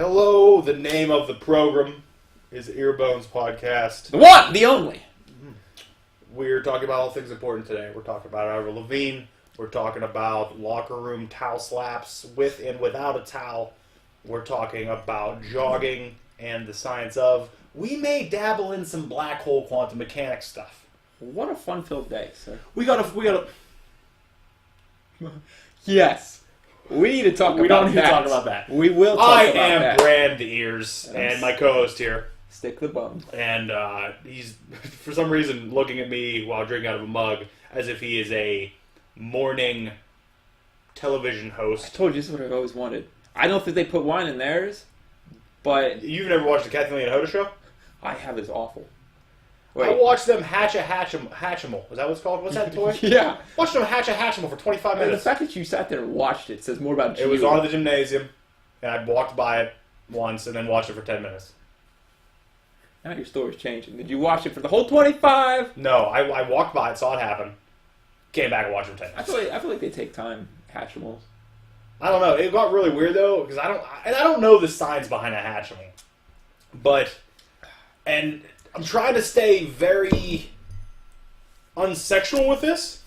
Hello, the name of the program is Earbones Podcast. The one, the only. We're talking about all things important today. We're talking about Ira Levine. We're talking about locker room towel slaps with and without a towel. We're talking about jogging and the science of. We may dabble in some black hole quantum mechanics stuff. What a fun-filled day, sir. We gotta. Yes. We need to talk We about don't need to that. talk about that. We will talk I about am that. Brand Ears, and my co-host here. Stick the bum. And he's, for some reason, looking at me while drinking out of a mug as if he is a morning television I host. told you this is what I've always wanted. I don't think they put wine in theirs, but You've never watched the Kathleen Hoda show? I have is awful. I watched them hatch a Hatchimal. Is that what it's called? What's that toy? Yeah. Watched them hatch a Hatchimal for 25 And the minutes. fact that you sat there and watched it says more about you. It was on the gymnasium, and I walked by it once and then watched it for 10 minutes. Now your story's changing. Did you watch it for the whole 25? No, I walked by it, saw it happen, came back and watched it for 10 I minutes. feel like they take time, Hatchimals. I don't know. It got really weird though because I don't know the science behind a Hatchimal, and I'm trying to stay very unsexual with this.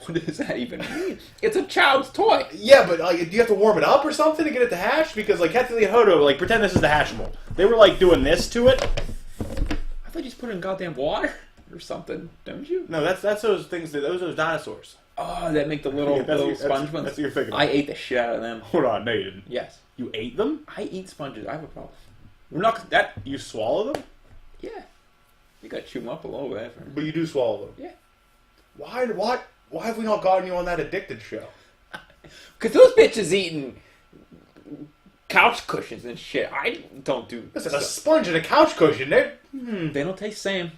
What does that even mean? It's a child's toy. Yeah, but like, do you have to warm it up or something to get it to hatch? Because like Kathleen Hoda, like pretend this is the Hatchimal. They were like doing this to it. I thought you just put it in goddamn water or something, don't you? No, that's those things. Those are those dinosaurs. Oh, that make the little Yeah, little sponge ones. That's what you're thinking of. I ate the shit out of them. Hold on, no, you didn't. Yes, You ate them? I eat sponges. I have a problem. We're not that. You swallow them, Yeah, you gotta chew them up a little bit. but you do swallow them. Yeah, Why? What? Why have we not gotten you on that addicted show? because those bitches eating couch cushions and shit. I don't do. Listen, a sponge and a couch cushion. They don't taste the same.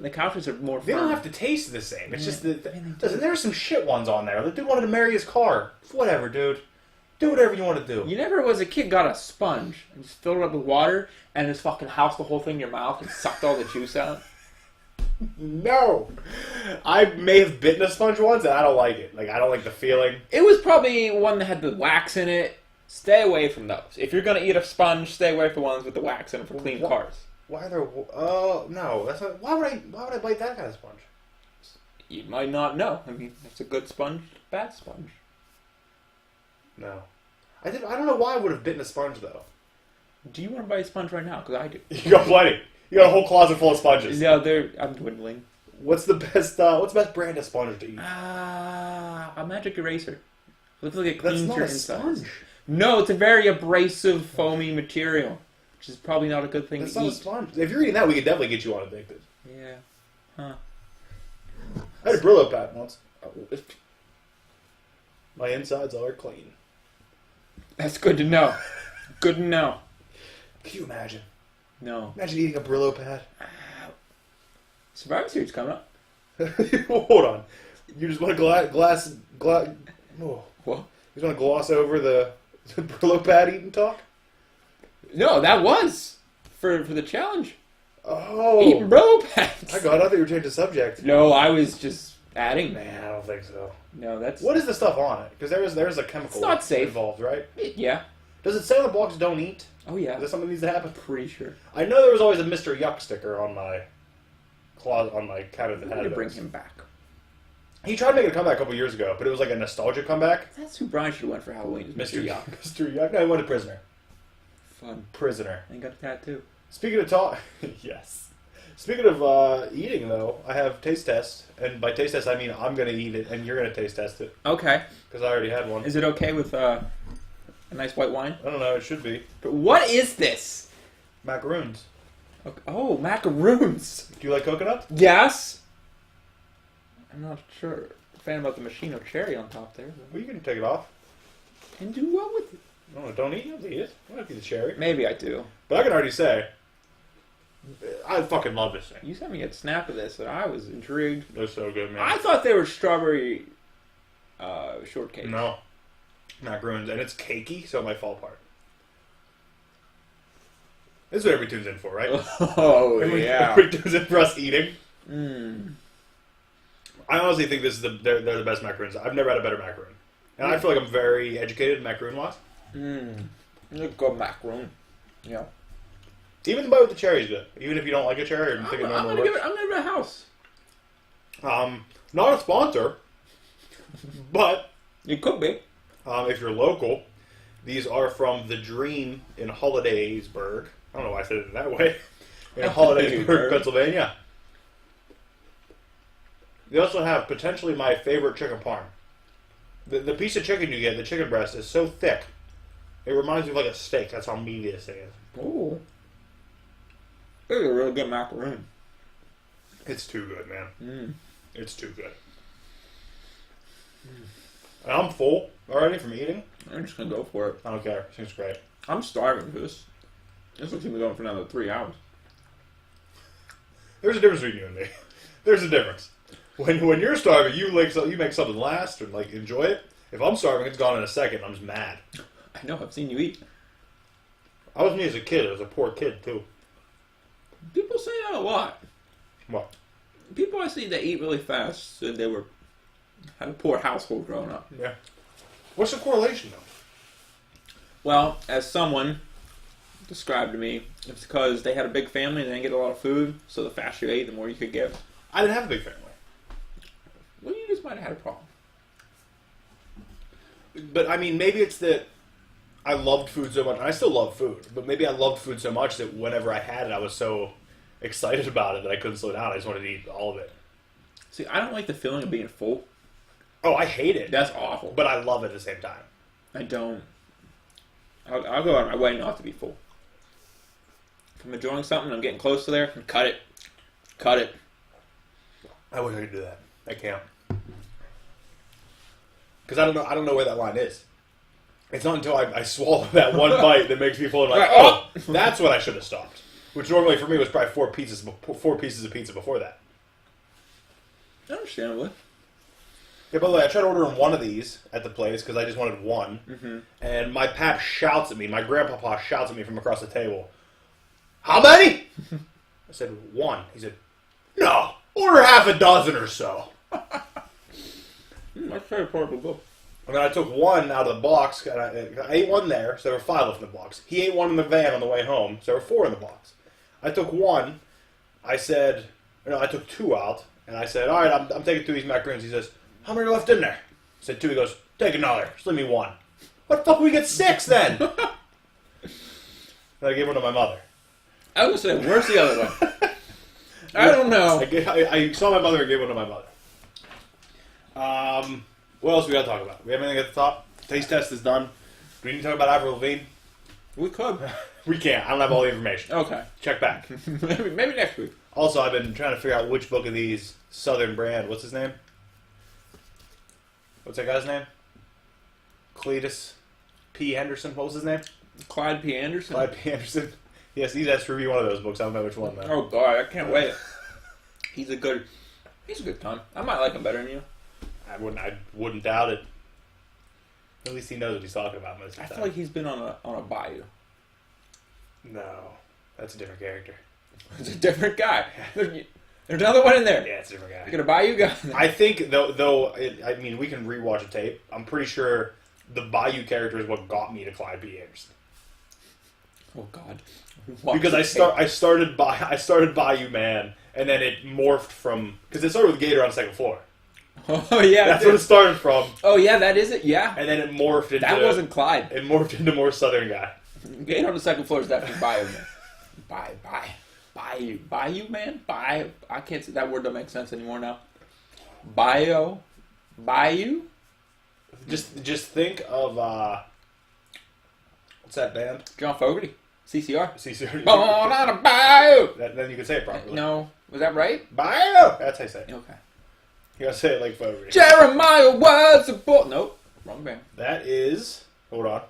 The couches are more. They firm. don't have to taste the same. It's Yeah, just that. I mean, they do. Listen, there are some shit ones on there. The dude wanted to marry his car. Whatever, dude. Do whatever you want to do. You never, as a kid, got a sponge and just filled it up with water and just fucking housed the whole thing in your mouth and sucked all the juice out. No. I may have bitten a sponge once, and I don't like it. Like, I don't like the feeling. It was probably one that had the wax in it. Stay away from those. If you're gonna eat a sponge, stay away from ones with the wax in it for clean What? cars. Why are there? Oh no, that's not. Why would I bite that kind of sponge? You might not know. I mean, it's a good sponge, bad sponge. No, I don't know why I would have bitten a sponge though. Do you want to buy a sponge right now? Because I do. You got plenty. You got a whole closet full of sponges. No, I'm dwindling. What's the best? What's the best brand of sponge to eat? A magic eraser. Looks like it That's cleans not your a insides. sponge. No, it's a very abrasive, foamy material, which is probably not a good thing That's to not a eat. sponge. If you're eating that, we could definitely get you on addicted. Yeah. Huh. I had a Brillo pad once. Oh, My insides are clean. that's good to know. Good to know. Can you imagine? No. Imagine eating a Brillo pad. Survivor Series coming up. Hold on. You just want to glass. Oh. What? You just want to gloss over the Brillo pad eating talk? No, that was for the challenge. Oh. Eating bro pads. I thought you were changing the subject. No, I was just adding. Man, I don't think so. No, that's What is the stuff on it? Because there's a chemical It's not safe. involved, right? Yeah. Does it say on the box don't eat? Oh yeah. Is that something that needs to happen? Pretty sure. I know there was always a Mr. Yuck sticker on my closet, on my cabinet that I'm had gonna bring those. him back. He tried making a comeback a couple years ago, but it was like a nostalgia comeback. That's who Brian should have went for Halloween. Is Mr. Yuck. Mr. Yuck. No, he went to Prisoner. Fun. Prisoner. And got a tattoo. Speaking of talk, yes. Speaking of eating, though, I have taste test, and by taste test I mean I'm gonna eat it, and you're gonna taste test it Okay. because I already had one. Is it okay with a nice white wine? I don't know. It should be But what is this? macaroons. Okay. Oh, macaroons. Do you like coconut? Yes. I'm not sure. Fan about the machino cherry on top there. Well, you can take it off. And do well with it. No, don't eat it. Don't eat it. I don't eat the cherry. Maybe I do. But I can already say, I fucking love this thing. You sent me a snap of this, and I was intrigued. They're so good, man. I thought they were strawberry shortcake. No. Macaroons. And it's cakey, so it might fall apart. This is what everybody tunes in for, right? Oh, Everybody, yeah. everybody tunes in for us eating. Mm. I honestly think this is they're the best macaroons. I've never had a better macaroon. And I feel like I'm very educated macaroon-wise. Mm. It's a good macaroon. Yeah. Even the bite with the cherry is good. Even if you don't like a cherry or think it I'm normally gonna give works. it. I'm gonna give it a house. Not a sponsor, but It could be. if you're local, these are from The Dream in Hollidaysburg. I don't know why I said it that way. In Hollidaysburg, Pennsylvania. They also have potentially my favorite chicken parm. The piece of chicken you get, the chicken breast, is so thick. It reminds me of like a steak. That's how meaty this thing is. Ooh. This is a really good macaroon. It's too good, man. It's too good. And I'm full already from eating. I'm just gonna go for it. I don't care. Seems great. I'm starving for this. This looks like we're going for another 3 hours. There's a difference between you and me. There's a difference. When you're starving, you make something last and like enjoy it. If I'm starving, it's gone in a second. I'm just mad. I know. I've seen you eat. I was me as a kid. I was a poor kid too. People say that a lot. What? People I see that eat really fast said they had a poor household growing up. Yeah. What's the correlation though? Well, as someone described to me, it's because they had a big family and they didn't get a lot of food, so the faster you ate, the more you could give. I didn't have a big family. Well, you just might have had a problem. But I mean, maybe it's that I loved food so much, and I still love food, but maybe I loved food so much that whenever I had it, I was so excited about it that I couldn't slow down. I just wanted to eat all of it. See, I don't like the feeling of being full. Oh, I hate it. That's awful. But I love it at the same time. I don't. I'll go out of my way not to be full. If I'm enjoying something, I'm getting close to there, cut it. Cut it. I wish I could do that. I can't. Because I don't know where that line is. It's not until I swallow that one bite that makes me full and like, oh, that's when I should have stopped. Which normally for me was probably four pieces of pizza before that. Understandably. Yeah, by the way, I tried ordering one of these at the place because I just wanted one. Mm-hmm. And my pap shouts at me, my grandpapa shouts at me from across the table, "How many?" I said, "One." He said, "No, order half a dozen or so." That's very portable. And then I took one out of the box, and I ate one there, so there were 5 left in the box. He ate one in the van on the way home, so there were 4 in the box. I took one, I took 2 out, and I said, all right, I'm taking 2 of these macaroons. He says, how many are left in there? I said 2. He goes, take another. Just leave me 1. What the fuck, we get 6 then? Then I gave one to my mother. I was going to say, where's the other one? I don't know. I saw my mother and gave one to my mother. What else we got to talk about? We have anything at the top? Taste test is done. Do we need to talk about Avril Lavigne? We could. We can't. I don't have all the information. Okay. Check back. maybe next week. Also, I've been trying to figure out which book of these Southern brand. What's his name? What's that guy's name? Cletus P. Henderson. What was his name? Clyde P. Anderson. Clyde P. Henderson. Yes, he's asked to review one of those books. I don't know which one, though. Oh, God. I can't wait. He's a good time. I might like him better than you. I wouldn't doubt it. At least he knows what he's talking about most of the I time. feel like he's been on a bayou. No, that's a different character. It's a different guy. There's another one in there. Yeah, it's a different guy. You got a bayou guy. I think, I mean, we can rewatch a tape. I'm pretty sure the Bayou character is what got me to Clyde P. Anderson. Oh God! Because I started Bayou Man, and then it morphed from, because it started with Gator on the second floor. Oh yeah, That's what it started from. Oh yeah, that is it. Yeah, And then it morphed into. that wasn't Clyde. It morphed into more Southern guy. Getting on the second floor is definitely bayou man. Bayou man. I can't say that word. Don't make sense anymore now. Bayou. Just think of what's that band? John Fogerty. CCR. CCR. Born on a bayou. Then you can say it properly. No, was that right? Bayou. That's how you say it. Okay. You gotta say it like Fogerty. Jeremiah was a boy. Nope, wrong band. That is. Hold on.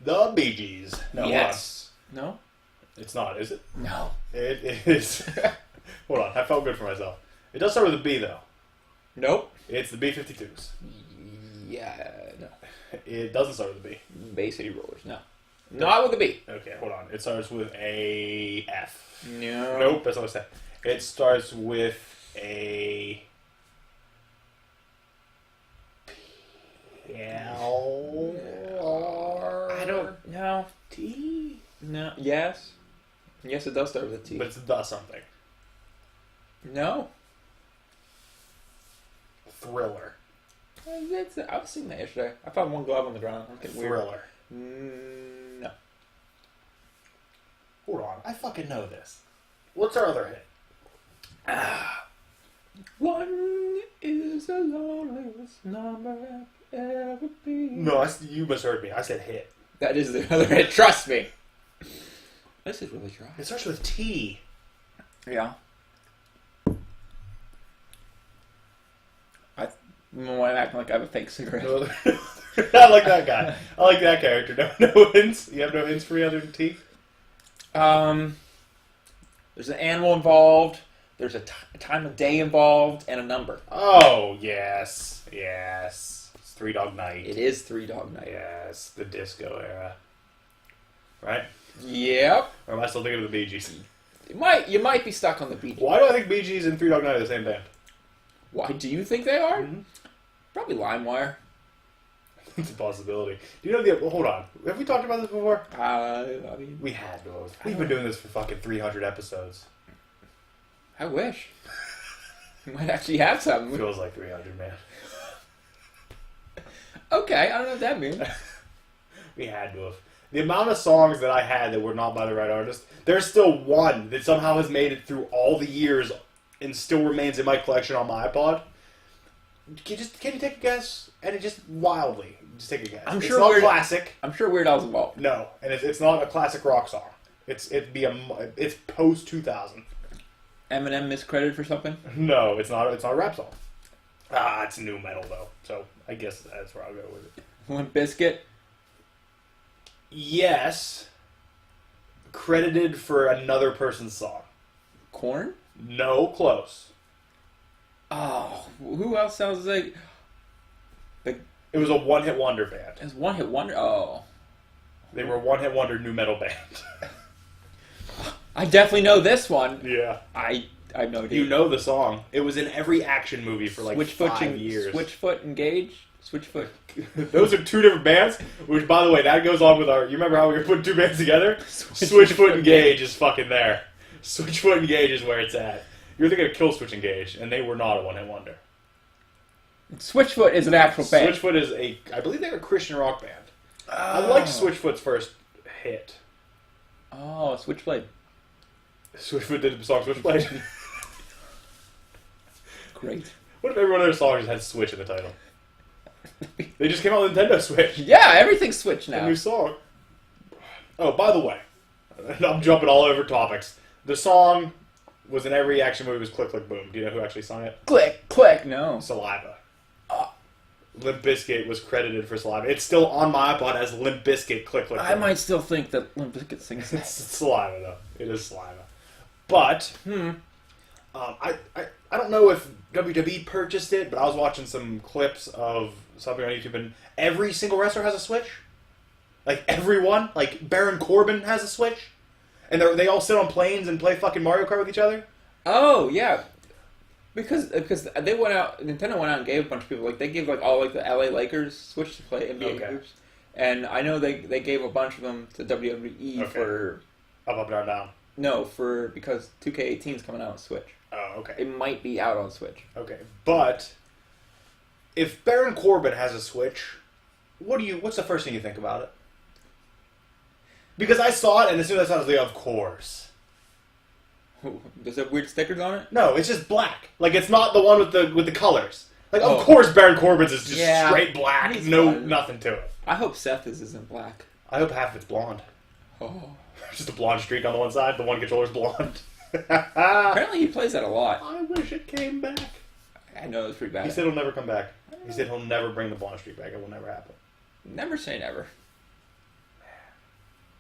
The Bee Gees. No, Yes. No. hold on. It's not, is it? No. It is. Hold on. I felt good for myself. It does start with a B though. Nope. It's the B-52s. Yeah. No. It doesn't start with a B. Bay City Rollers. No. Not with a B. Okay, hold on. It starts with a F. No. Nope, that's not what I said. It starts with a L. I don't. No. Yes. Yes, it does start with a T. But it's the something. No. Thriller. I was seeing that yesterday. I found one glove on the ground. I'm getting weird. Thriller. No. Hold on. I fucking know this. What's our other hit? One is the loneliest number I've ever been. No, you misheard me. I said hit. That is the other hit. Trust me. This is really dry. It starts with T. Yeah. I'm acting like I have a fake cigarette. I like that guy. I like that character. No hints. You have no hints for me other than T? There's an animal involved. There's a time of day involved, and a number. Oh, yes. Yes. It's Three Dog Night. It is Three Dog Night. Yes. The disco era. Right? Yep. Or am I still thinking of the Bee Gees? You might be stuck on the Bee Gees. Why do I think Bee Gees and Three Dog Night are the same band? Why do you think they are? Mm-hmm. Probably LimeWire. It's a possibility. Do you know the... Hold on. Have we talked about this before? I mean, We had to have. We've been doing this for fucking 300 episodes. I wish. We might actually have something. Feels like 300, man. Okay, I don't know what that means. We had to have. The amount of songs that I had that were not by the right artist, there's still one that somehow has made it through all the years and still remains in my collection on my iPod. Can you take a guess? And it just wildly. Just take a guess. I'm it's sure not classic. I'm sure Weird Al's involved. No, and it's not a classic rock song. It's post 2000. Eminem miscredited for something? No, it's not. It's not a rap song. It's new metal though, so I guess that's where I'll go with it. Limp Bizkit? Yes, credited for another person's song. Korn? No, close. Oh, who else sounds like... It was a one-hit wonder band. It's One Hit Wonder? Oh. They were a one-hit wonder new metal band. I definitely know this one. Yeah. I know it. You know the song. It was in every action movie for like 5 years. Switchfoot Engage? Switchfoot. Those are two different bands, which, by the way, that goes on with our... You remember how we were putting two bands together? Switchfoot Engage is fucking there. Switchfoot Engage is where it's at. You're thinking of Killswitch Engage, and they were not a one-hit wonder. Switchfoot is an actual band. Switchfoot is I believe they're a Christian rock band. I liked Switchfoot's first hit. Oh, Switchblade. Switchfoot did the song Switchblade. Great. What if every one of their songs had Switch in the title? They just came out with Nintendo Switch. Yeah, everything's Switch A now. new song. Oh, by the way, I'm jumping all over topics. The song was in every action movie was Click Click Boom. Do you know who actually sung it? Click, click, no. Saliva. Limp Bizkit was credited for Saliva. It's still on my iPod as Limp Bizkit Click Click Boom. I might still think that Limp Bizkit sings It's Saliva, though. It is Saliva. But, I don't know if WWE purchased it, but I was watching some clips of something on YouTube, and every single wrestler has a Switch. Like, everyone. Like, Baron Corbin has a Switch. And they all sit on planes and play fucking Mario Kart with each other. Oh, yeah. Because they went out, Nintendo went out and gave a bunch of people, like, they gave, like, all, like, the LA Lakers Switch to play NBA groups. And I know they gave a bunch of them to WWE for... Up, down, down. No, because 2K18 is coming out on Switch. Oh, okay. It might be out on Switch. Okay, but if Baron Corbin has a Switch, what's the first thing you think about it? Because I saw it, and as soon as I saw it, I was like, of course. Does it have weird stickers on it? No, it's just black. Like, it's not the one with the colors. Like, Oh. of course Baron Corbin's is just Yeah. straight black. He's No, fine. nothing to it. I hope Seth isn't black. I hope half of it's blonde. Oh. Just a blonde streak on the one side, the one controller's blonde. Apparently he plays that a lot. I wish it came back. I know it's pretty bad. He said he'll never come back. He said he'll never bring the blonde streak back. It will never happen. Never say never.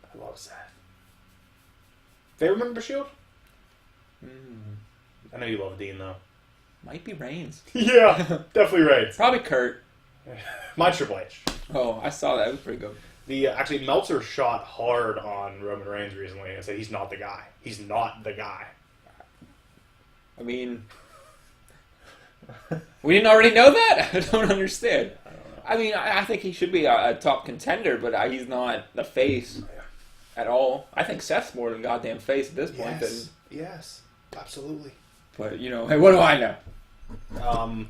I love Seth. Favorite member Shield? I know you love Dean, though. Might be Reigns. Yeah, definitely right. Probably Kurt. My Triple H. Oh, I saw that. It was pretty good. Actually, Meltzer shot hard on Roman Reigns recently and said he's not the guy. He's not the guy. I mean, we didn't already know that? I don't understand. I don't know. I mean, I think he should be a top contender, but he's not the face. at all. I think Seth's more than goddamn face at this point. Yes, absolutely. But, you know, hey, what do I know?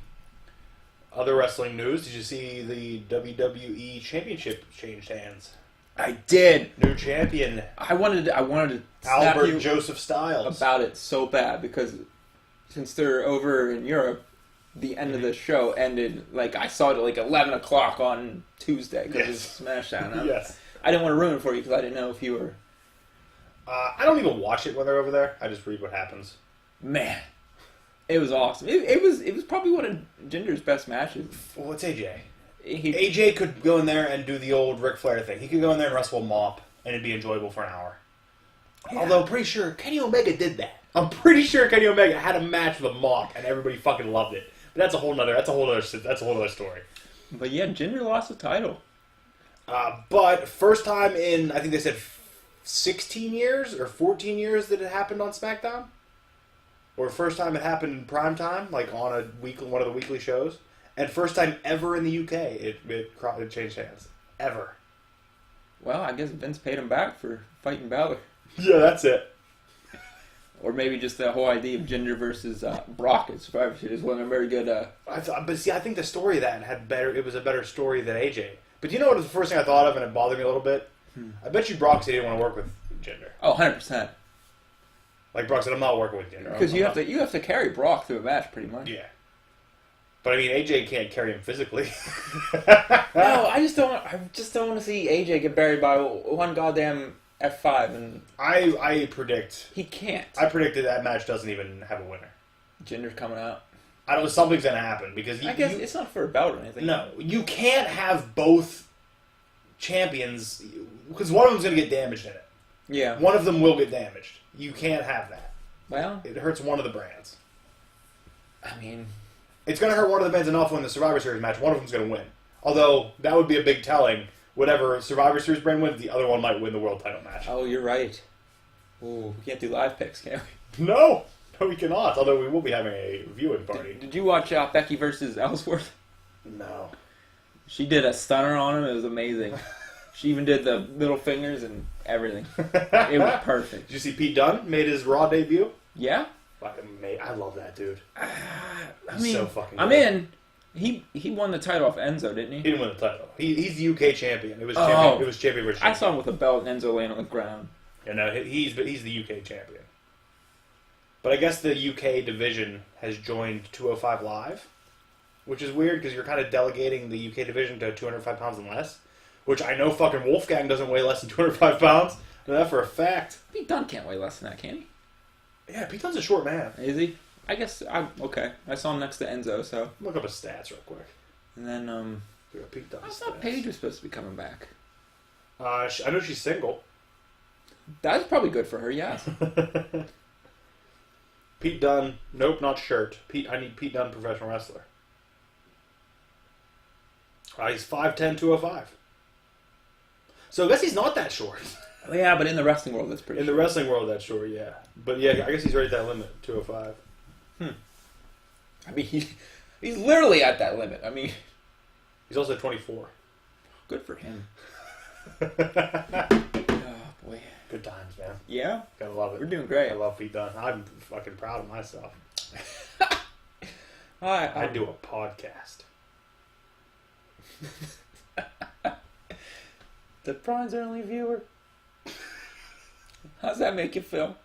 Other wrestling news, did you see the WWE Championship changed hands? I did. New champion. I wanted to Albert Joseph Styles. About it so bad because since they're over in Europe, the end of the show ended, like, I saw it at like 11 o'clock on Tuesday because it's SmackDown. Yes. I didn't want to ruin it for you because I didn't know if you were... I don't even watch it when they're over there. I just read what happens. Man. It was awesome. It was probably one of Jinder's best matches. Well, what's AJ? AJ could go in there and do the old Ric Flair thing. He could go in there and wrestle a mop, and it'd be enjoyable for an hour. Yeah. Although I'm pretty sure Kenny Omega did that. I'm pretty sure Kenny Omega had a match with a mop, and everybody fucking loved it. But that's a whole other story. But yeah, Jinder lost the title. But first time in, I think they said 16 years or 14 years that it happened on SmackDown. Or first time it happened in prime time, like on one of the weekly shows. And first time ever in the UK it changed hands. Ever. Well, I guess Vince paid him back for fighting Balor. Yeah, that's it. Or maybe just the whole idea of Jinder versus Brock at Survivor Series wasn't a very good... But see, I think the story of that it was a better story than AJ. But you know what was the first thing I thought of, and it bothered me a little bit? I bet you Brock said he didn't want to work with Jinder. Oh, 100%. Like Brock said, I'm not working with Jinder. Because you have to carry Brock through a match, pretty much. Yeah. But I mean, AJ can't carry him physically. No, I just don't want to see AJ get buried by one goddamn F5. And I predict he can't. I predicted that match doesn't even have a winner. Jinder's coming out. I don't know, something's gonna happen because I guess it's not for a belt or anything. No, you can't have both champions because one of them's gonna get damaged in it. Yeah, one of them will get damaged. You can't have that. Well, it hurts one of the brands. I mean, it's going to hurt one of the brands enough when the Survivor Series match. One of them's going to win. Although that would be a big telling. Whatever Survivor Series brand wins, the other one might win the world title match. Oh, you're right. Ooh, we can't do live picks, can we? No, we cannot. Although we will be having a viewing party. Did you watch Becky versus Ellsworth? No. She did a stunner on him. It was amazing. She even did the middle fingers and everything. It was perfect. Did you see Pete Dunne made his Raw debut? Yeah. Fucking mate, I love that dude. I mean, so fucking good. I'm in. He won the title off Enzo, didn't he? He didn't win the title. He's the UK champion. It was champion. It was champion versus champion. I saw him with a belt and Enzo laying on the ground. Yeah, no, he's the UK champion. But I guess the UK division has joined 205 Live, which is weird because you're kind of delegating the UK division to 205 pounds and less. Which I know fucking Wolfgang doesn't weigh less than 205 pounds. I know that for a fact. Pete Dunne can't weigh less than that, can he? Yeah, Pete Dunne's a short man. Is he? I guess okay. I saw him next to Enzo, so look up his stats real quick. And then Pete Dunne's I thought Paige was supposed to be coming back. I know she's single. That's probably good for her, yeah. Pete Dunne, nope, not shirt. I need Pete Dunne, professional wrestler. He's 5'10", 205. So I guess he's not that short. Yeah, but in the wrestling world, that's pretty. In the wrestling world, that's short, yeah. But yeah, I guess he's right at that limit, 205. I mean, he's literally at that limit. I mean, he's also 24. Good for him. Oh boy, good times, man. Yeah, gotta love it. We're doing great. I love Pete Dunne. I'm fucking proud of myself. I do a podcast. The Brian's our only viewer. How's that make you feel?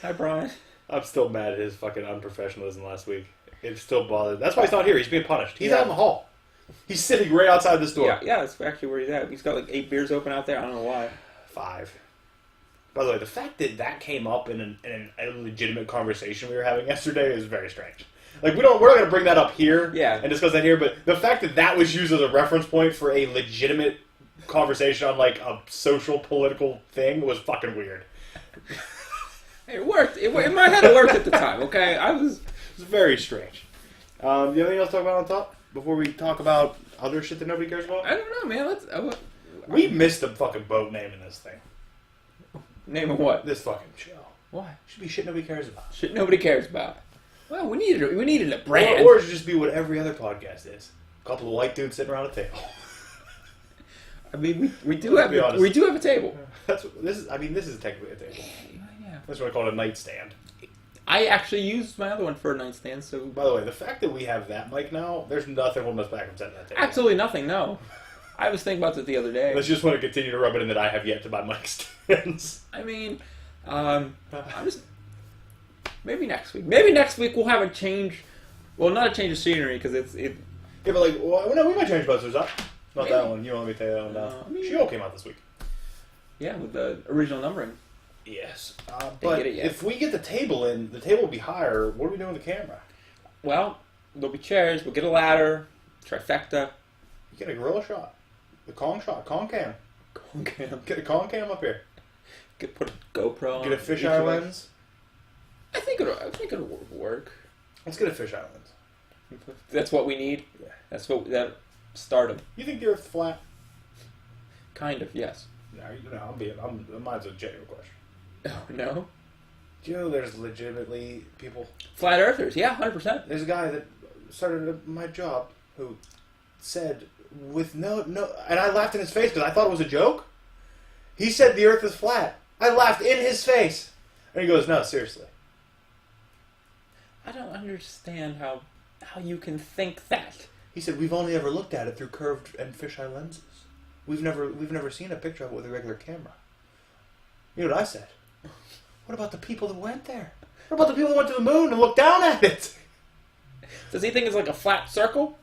Hi, Brian. I'm still mad at his fucking unprofessionalism last week. It still bothers. That's why he's not here. He's being punished. He's out in the hall. He's sitting right outside this door. Yeah, that's actually where he's at. He's got like 8 beers open out there. I don't know why. 5. By the way, the fact that that came up in a legitimate conversation we were having yesterday is very strange. Like, we're not going to bring that up here and discuss that here, but the fact that that was used as a reference point for a legitimate conversation on, like, a social, political thing was fucking weird. It worked. In my head, it worked at the time, okay? It was very strange. You have anything else to talk about on top? Before we talk about other shit that nobody cares about? I don't know, man. We missed a fucking boat naming this thing. Name of what? This fucking show. Why? Should be shit nobody cares about. Shit nobody cares about. Well, we needed a brand. Or it should just be what every other podcast is. A couple of white dudes sitting around a table. I mean, we do have a table. This is technically a table. Yeah. That's what I call a nightstand. I actually used my other one for a nightstand. So, by the way, the fact that we have that mic now, there's nothing holding us back from setting that table. Absolutely nothing. No. I was thinking about it the other day. Let's just want to continue to rub it in that I have yet to buy mic stands. I mean, maybe next week. Maybe next week we'll have a change. Well, not a change of scenery because it. Yeah, but like, well, no, we might change Busters up. Not maybe. that one. You don't want me to take that one down. She-Hulk came out this week. Yeah, with the original numbering. Yes, but if we get the table in, the table will be higher. What are we doing with the camera? Well, there'll be chairs. We'll get a ladder, trifecta. You get a gorilla shot, the Kong shot, Kong cam. Get a Kong cam up here. Put a GoPro on. Get a fisheye lens. I think it'll work. Let's get a fisheye lens. That's what we need. Yeah. That's what that stardom. You think the Earth's flat? Kind of, yes. No, mine's a genuine question. Oh no. Do you know there's legitimately people? Flat earthers, yeah, 100%. There's a guy that started my job who said with no, and I laughed in his face because I thought it was a joke. He said the Earth is flat. I laughed in his face, and he goes, "No, seriously." I don't understand how you can think that. He said, "We've only ever looked at it through curved and fisheye lenses. We've never seen a picture of it with a regular camera." You know what I said? What about the people that went there? What about the people that went to the moon and looked down at it? Does he think it's like a flat circle?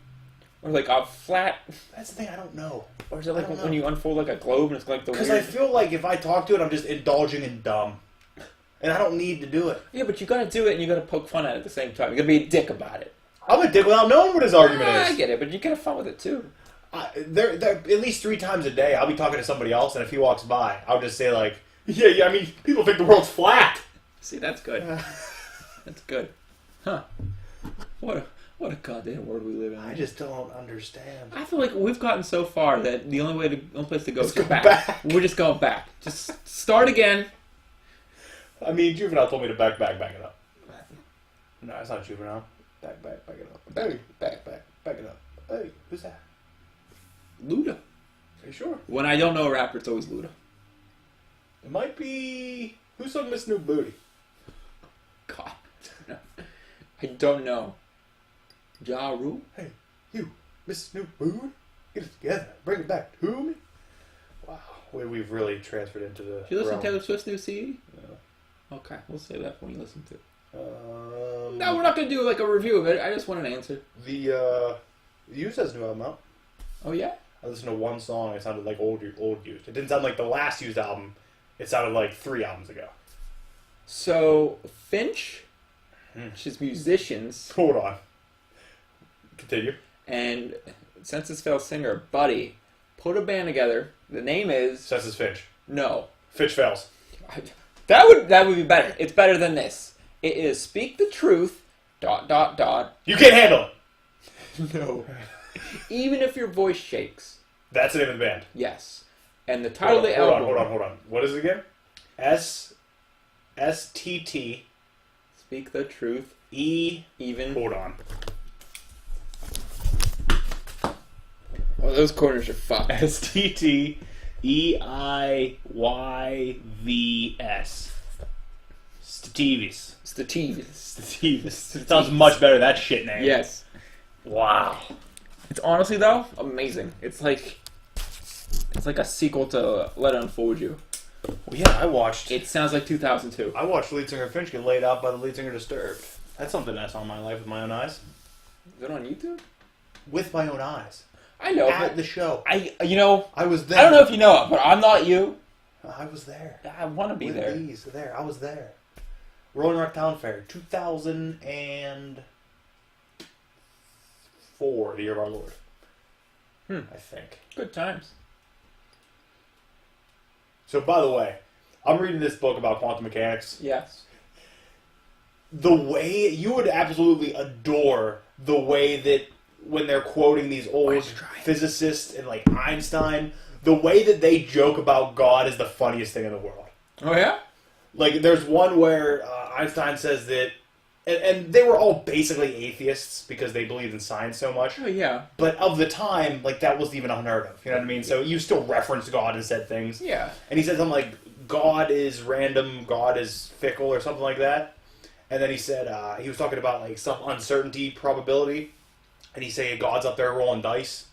Or like a flat... That's the thing, I don't know. Or is it like when you unfold like a globe and it's like the weird... Because I feel like if I talk to it, I'm just indulging in dumb. And I don't need to do it. Yeah, but you gotta do it and you gotta poke fun at it at the same time. You gotta be a dick about it. I'm a dick without knowing what his argument is. I get it, but you gotta have fun with it too. There, at least 3 times a day, I'll be talking to somebody else, and if he walks by, I'll just say like, yeah, I mean, people think the world's flat. See, that's good. That's good. Huh. What a goddamn world we live in. I just don't understand. I feel like we've gotten so far that the only place to go is go back. We're just going back. Just start again. I mean, Juvenile told me to back it up. No, it's not Juvenile. Back it up. Back it up. Hey, who's that? Luda. Are you sure? When I don't know a rapper, it's always Luda. It might be... Who sung Miss New Booty? God. No. I don't know. Ja Rule? Hey, you, Miss New Booty? Get it together. Bring it back to me. Wow. We've really transferred into the... Did you listen to Taylor Swift's new CD? No. Okay, we'll save that for when you listen to it. No, we're not going to do like a review of it. I just want an answer. The Used has a new album out. Oh, yeah? I listened to one song. It sounded like old Used. It didn't sound like the last Used album. It sounded like 3 albums ago. So, Finch, she's musicians. Hold on. Continue. And Census Fail singer Buddy put a band together. The name is... Census Finch. No. Finch Fails. That would be better. It's better than this. It is Speak the Truth, ... You can't handle it! No. Even if your voice shakes. That's the name of the band. Yes. And the title of the album... Hold on. What is it again? STT. Speak the Truth. Even... Hold on. Oh, those corners are fucked. STTEIYVS. Stativis. It sounds much better, that shit name. Yes. Wow. It's honestly, though, amazing. It's like a sequel to Let It Unfold You. Well, yeah, I watched... It sounds like 2002. I watched lead singer Finch get laid out by the lead singer Disturbed. That's something I saw in my life with my own eyes. Is it on YouTube? With my own eyes. I know. At the show. I was there. I don't know if you know it, but I'm not you. I was there. I want to be there. I was there. Rolling Rock Town Fair, 2004, the year of our Lord. I think. Good times. So, by the way, I'm reading this book about quantum mechanics. Yes. The way you would absolutely adore the way that when they're quoting these old physicists and like Einstein, the way that they joke about God is the funniest thing in the world. Oh yeah? Like there's one where Einstein says that and they were all basically atheists because they believed in science so much. Oh, yeah. But of the time, like, that wasn't even unheard of. You know what I mean? So you still referenced God and said things. Yeah. And he said something like, God is random, God is fickle, or something like that. And then he said, he was talking about, like, some uncertainty probability. And he said God's up there rolling dice.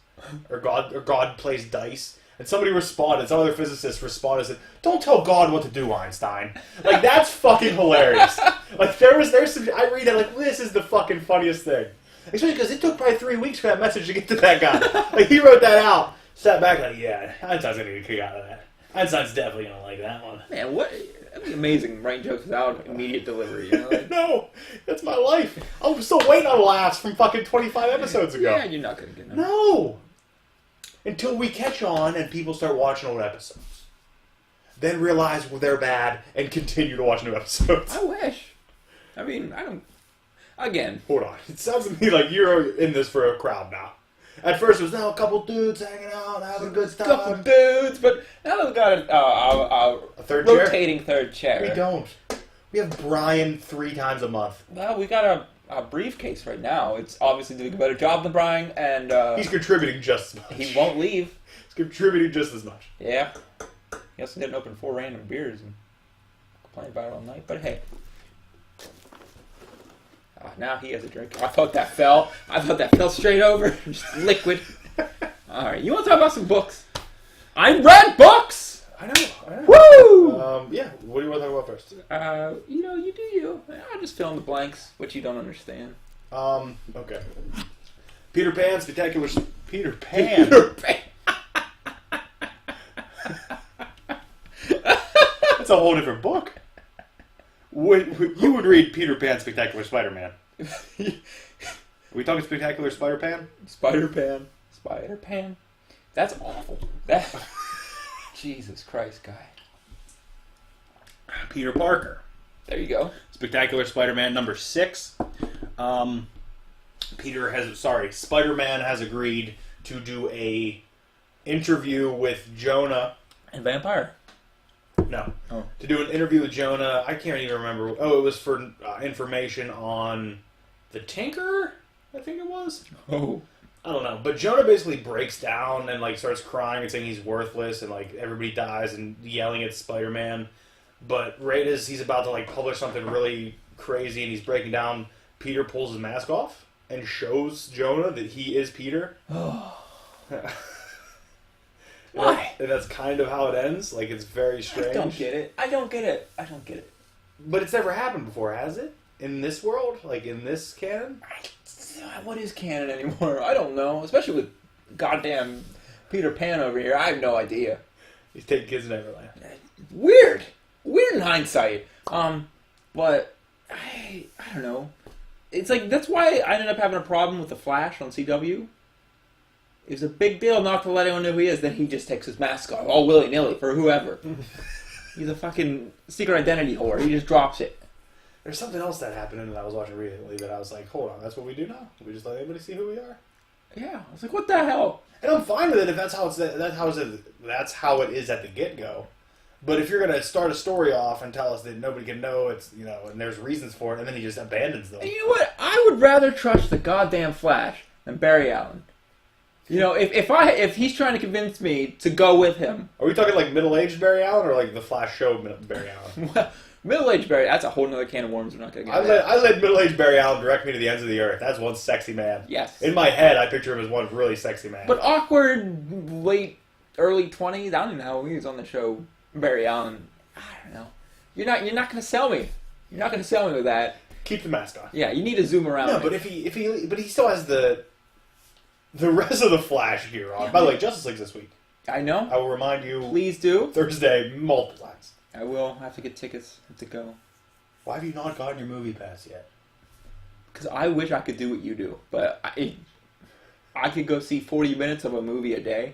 Or God plays dice. And somebody responded, some other physicist responded and said, don't tell God what to do, Einstein. Like, that's fucking hilarious. Like, there's some, I read that, like, this is the fucking funniest thing. Especially because it took probably 3 weeks for that message to get to that guy. Like, he wrote that out, sat back, like, yeah, Einstein's gonna get a kick out of that. Einstein's definitely gonna like that one. Man, what? That'd be amazing, writing jokes without immediate delivery, you know? Like, No, that's my life. I'm still waiting on laughs from fucking 25 episodes ago. yeah, you're not gonna get them. No. Until we catch on and people start watching old episodes. Then realize they're bad and continue to watch new episodes. I wish. I mean, I don't... Again. Hold on. It sounds to me like you're in this for a crowd now. At first it was a couple dudes hanging out, having a good time. Couple dudes, but now we've got a third rotating third chair. We don't. We have Brian 3 times a month. Well, we got a briefcase right now. It's obviously doing a better job than Brian, and he's contributing just as much. he won't leave. He's contributing just as much. Yeah. He also didn't open 4 random beers and complain about it all night. But hey. Now he has a drink. I thought that fell. Straight over. Just liquid. Alright, you want to talk about some books? I read books! I know. Woo! Yeah, what do you want to talk about first? You do you. I just fill in the blanks, which you don't understand. Okay. Peter Pan, Spectacular... Peter Pan? Peter Pan! That's a whole different book. You would read Peter Pan, Spectacular Spider-Man. Are we talking Spectacular Spider-Pan? Spider-Pan. That's awful. That... Jesus Christ, guy. Peter Parker. There you go. Spectacular Spider-Man number 6. Spider-Man has agreed to do a interview with Jonah. And Vampire. No. Oh. To do an interview with Jonah. I can't even remember. Oh, it was for information on the Tinker, I think it was. Oh. I don't know. But Jonah basically breaks down and like starts crying and saying he's worthless and like everybody dies and yelling at Spider-Man. But right as he's about to like publish something really crazy and he's breaking down, Peter pulls his mask off and shows Jonah that he is Peter. Why? And that's kind of how it ends. Like, it's very strange. I don't get it. But it's never happened before, has it? In this world? Like, in this canon? What is canon anymore? I don't know. Especially with goddamn Peter Pan over here. I have no idea. He's taking kids to Neverland. Weird in hindsight. But I don't know. It's like, that's why I ended up having a problem with The Flash on CW. It's a big deal not to let anyone know who he is. Then he just takes his mask off, all willy-nilly, for whoever. He's a fucking secret identity whore. He just drops it. There's something else that happened that I was watching recently that I was like, hold on, that's what we do now? We just let everybody see who we are? Yeah. I was like, what the hell? And I'm fine with it if that's how it is at the get-go. But if you're going to start a story off and tell us that nobody can know, it's, you know, and there's reasons for it, and then he just abandons them. And you know what? I would rather trust the goddamn Flash than Barry Allen. You know, if he's trying to convince me to go with him. Are we talking like middle-aged Barry Allen or like the Flash show Barry Allen? Well, middle-aged Barry, that's a whole other can of worms we're not going to get I let middle-aged Barry Allen direct me to the ends of the earth. That's one sexy man. Yes. In my head, I picture him as one really sexy man. But awkward, late, early 20s, I don't even know how he was on the show, Barry Allen. I don't know. You're not going to sell me. You're not going to sell me with that. Keep the mask on. Yeah, you need to zoom around. No, but if he still has the rest of the Flash gear on. By the way, Justice League's this week. I know. I will remind you. Please do. Thursday, multiple times. I will have to get tickets to go. Why have you not gotten your movie pass yet? Because I wish I could do what you do, but I could go see 40 minutes of a movie a day.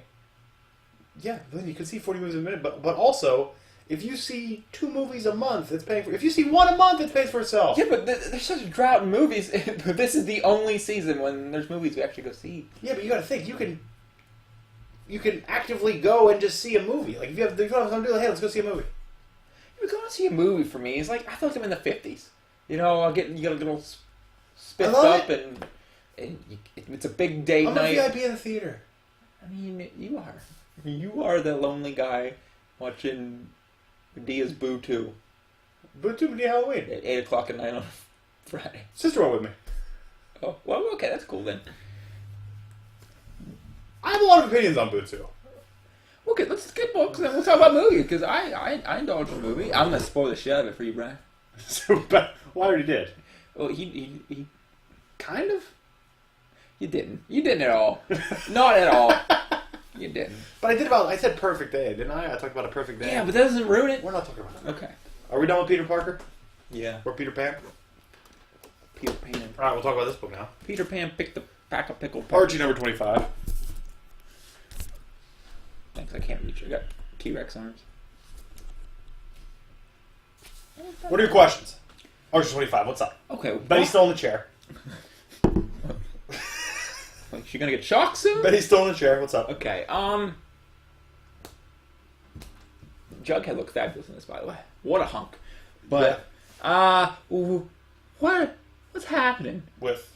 Yeah, then you can see 40 movies a minute, but also, if you see 2 movies a month, it's paying for. If you see 1 a month, it pays for itself. Yeah, but there's such a drought in movies. This is the only season when there's movies we actually go see. Yeah, but you got to think you can actively go and just see a movie. Like if you have something to do, hey, let's go see a movie. Going to see a movie for me is like I feel like I'm in the 50s. You know, you get a little spiffed love up, and it's a big date I'm night. a VIP in the theater. I mean, you are. You are the lonely guy watching Medea's Boo 2 But to Halloween. at 8 o'clock at night on Friday. Sister went with me. Oh, well, okay, that's cool then. I have a lot of opinions on Butsu. Okay, let's skip books and we'll talk about movies, because I indulged in the movie. I'm going to spoil the shit out of it for you, Brian. So, but well, I already did. Well, he Kind of. you didn't. You didn't at all. Not at all. You didn't. But I said perfect day, didn't I? I talked about a perfect day. Yeah, but that doesn't ruin it. We're not talking about that. Okay. Are we done with Peter Parker? Yeah. Or Peter Pan? Peter Pan. Alright, we'll talk about this book now. Peter Pan picked the pack of pickled peppers. Archie number 25. Thanks, I can't reach. I got T-Rex arms. What are your questions? Archie 25, what's up? Okay. Betty's still in the chair. Like, she gonna get shocked soon? Betty's still in the chair, what's up? Okay, Jughead looked fabulous in this, by the way. What a hunk. But, what's happening? With?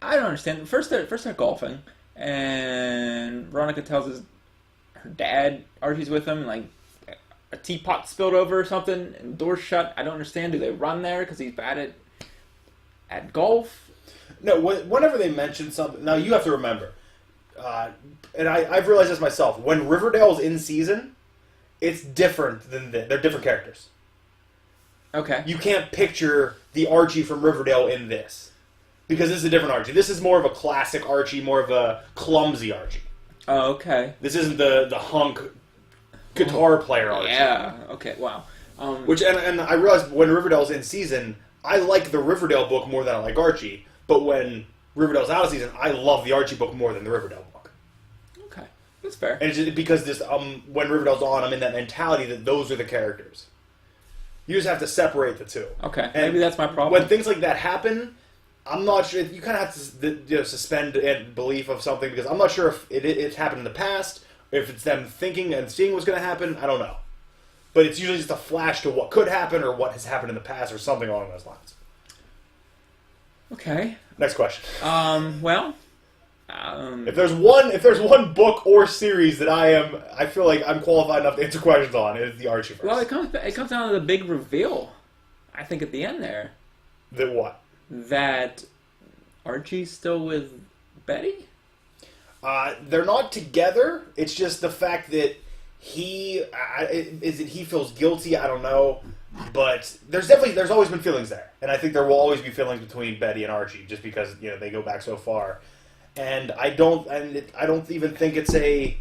I don't understand. First they're golfing, and Veronica tells her dad, Archie's with him, like, a teapot spilled over or something, and the door's shut. I don't understand. Do they run there because he's bad at golf? No, whenever they mention something... Now, you have to remember, and I've realized this myself, when Riverdale's in season, it's different than they're different characters. Okay. You can't picture the Archie from Riverdale in this. Because this is a different Archie. This is more of a classic Archie, more of a clumsy Archie. Oh, okay. This isn't the hunk guitar player Archie. Yeah, okay, wow. Which, and I realized when Riverdale's in season, I like the Riverdale book more than I like Archie. But when Riverdale's out of season, I love the Archie book more than the Riverdale book. Okay, that's fair. And it's just because this, when Riverdale's on, I'm in that mentality that those are the characters. You just have to separate the two. Okay, And maybe that's my problem. When things like that happen, I'm not sure. You kind of have to suspend belief of something because I'm not sure if it's happened in the past, or if it's them thinking and seeing what's going to happen. I don't know. But it's usually just a flash to what could happen or what has happened in the past or something along those lines. Okay. Next question. If there's one book or series that I feel like I'm qualified enough to answer questions on, it is the Archieverse. Well, it comes down to the big reveal, I think, at the end there. That what? That Archie's still with Betty? They're not together. It's just the fact that he feels guilty. I don't know, but there's always been feelings there, and I think there will always be feelings between Betty and Archie, just because they go back so far. And I don't even think it's going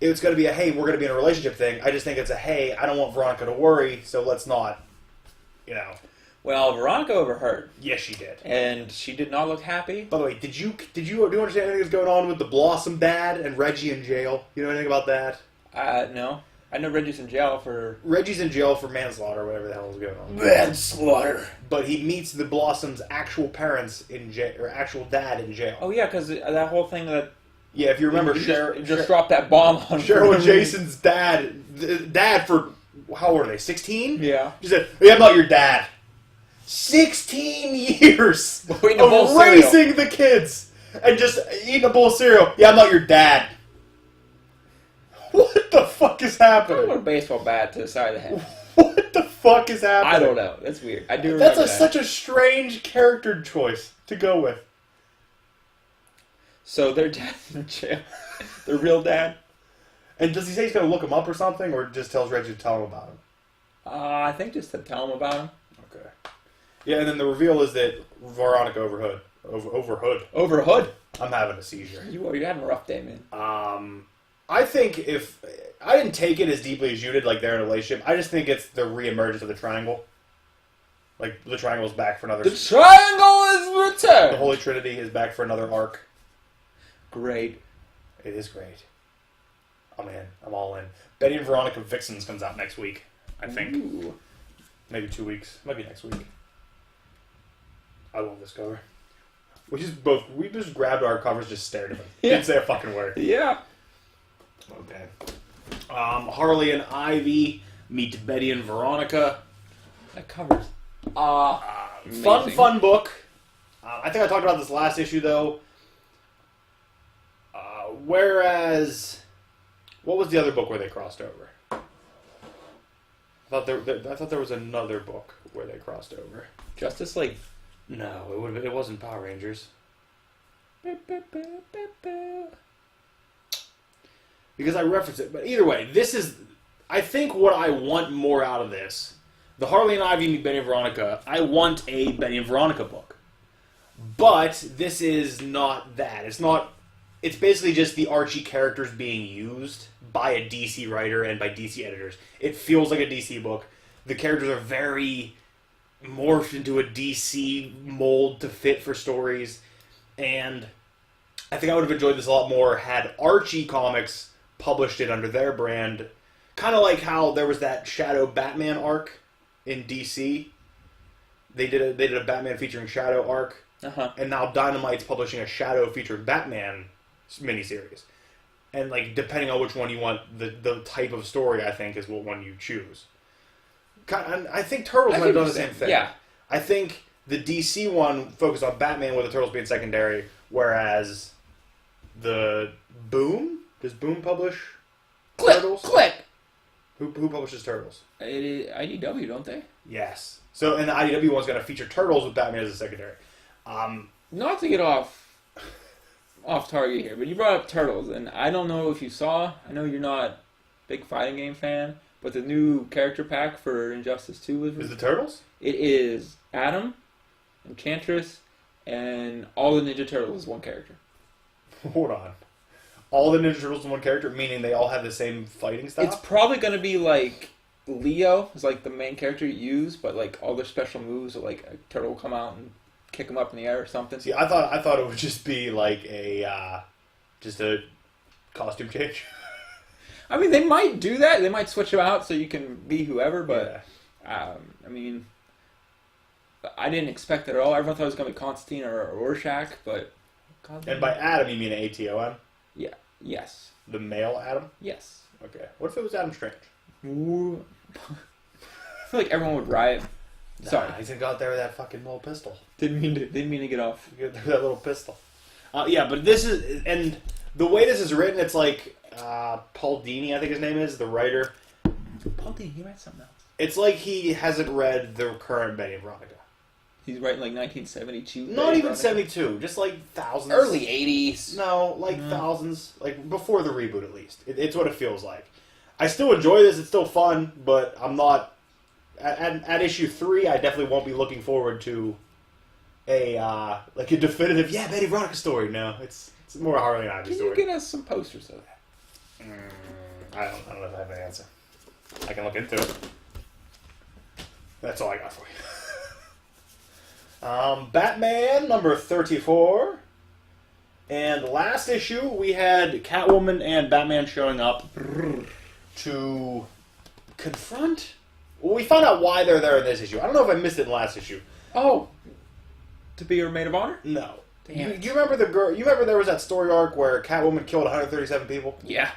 to be a hey, we're going to be in a relationship thing. I just think it's a hey, I don't want Veronica to worry, so let's not, Well, Veronica overheard. Yes, she did. And she did not look happy. By the way, do you understand anything that's going on with the Blossom dad and Reggie in jail? You know anything about that? No. I know Reggie's in jail for... Reggie's in jail for manslaughter, whatever the hell is going on. Manslaughter. But he meets the Blossom's actual parents in jail, or actual dad in jail. Oh, yeah, because that whole thing that... Yeah, if you remember, just dropped that bomb on Cheryl and Jason's dad for, how old are they, 16? Yeah. She said, yeah, I'm not your dad. 16 years of raising the kids and just eating a bowl of cereal. Yeah, I'm not your dad. What the fuck is happening? Throw a baseball bat to the side of the head. What the fuck is happening? I don't know. That's weird. I do remember that. Such a strange character choice to go with. So their dad's in jail. Their real dad. And does he say he's going to look him up or something, or just tells Reggie to tell him about him? I think just to tell him about him. Okay. Yeah, and then the reveal is that Veronica overhood. Overhood? I'm having a seizure. You're having a rough day, man. I think if... I didn't take it as deeply as you did, like they're in a relationship. I just think it's the reemergence of the triangle. Like, the triangle's back for another... The triangle is returned! The Holy Trinity is back for another arc. Great. It is great. I'm in. I'm all in. Betty and Veronica Vixens comes out next week, I think. Ooh. Maybe 2 weeks. Might be next week. I love this cover. We just grabbed our covers, just stared at them. Yeah. Didn't say a fucking word. Yeah. Okay. Harley and Ivy meet Betty and Veronica. That cover's Fun book. I think I talked about this last issue, though. Whereas, what was the other book where they crossed over? I thought there was another book where they crossed over. Justice League. No, it wasn't Power Rangers. Because I referenced it. But either way, this is, I think, what I want more out of this. The Harley and Ivy meet Benny and Veronica. I want a Benny and Veronica book. But this is not that. It's basically just the Archie characters being used by a DC writer and by DC editors. It feels like a DC book. The characters are very morphed into a DC mold to fit for stories. And I think I would have enjoyed this a lot more had Archie Comics published it under their brand. Kind of like how there was that Shadow Batman arc in DC. They did a Batman featuring Shadow arc. And now Dynamite's publishing a Shadow featuring Batman miniseries. And like depending on which one you want, the type of story I think is what one you choose. I think Turtles might have done the same thing. Yeah. I think the DC one focused on Batman with the Turtles being secondary, whereas the Boom, does Boom publish Turtles? Click! Who publishes Turtles? IDW, don't they? Yes. So, and the IDW one's going to feature Turtles with Batman as a secondary. Not to get off target here, but you brought up Turtles, and I don't know if you saw, I know you're not a big fighting game fan, but the new character pack for Injustice 2 is the Turtles? It is Adam, Enchantress, and all the Ninja Turtles is one character. Hold on. All the Ninja Turtles in one character, meaning they all have the same fighting style? It's probably going to be like Leo is like the main character you use, but like all their special moves are like a turtle will come out and kick him up in the air or something. See, I thought it would just be like just a costume change. I mean, they might do that. They might switch them out so you can be whoever, but I mean, I didn't expect that at all. Everyone thought it was going to be Constantine or Rorschach, but... And by Adam, you mean ATOM? Yeah. Yes. The male Adam? Yes. Okay. What if it was Adam Strange? Ooh. I feel like everyone would riot. Sorry. He's gonna go out there with that fucking little pistol. Didn't mean to get off. That little pistol. Yeah, but this is... And the way this is written, it's like... Paul Dini, I think his name is, the writer. Paul Dini, he writes something else. It's like he hasn't read the current Benny and Veronica. He's writing like 1972. Not even 72, just like thousands. Early 80s. No, like thousands. Like before the reboot at least. It's what it feels like. I still enjoy this, it's still fun, but I'm not... At issue 3, I definitely won't be looking forward to a definitive, Benny and Veronica story. No, it's more a Harley and Ivy story. Can you get us some posters of that? I don't know if I have an answer. I can look into it. That's all I got for you. Batman number 34. And last issue, we had Catwoman and Batman showing up to confront... Well, we found out why they're there in this issue. I don't know if I missed it in the last issue. Oh. To be your maid of honor? No. Damn You remember the girl... You remember there was that story arc where Catwoman killed 137 people? Yeah.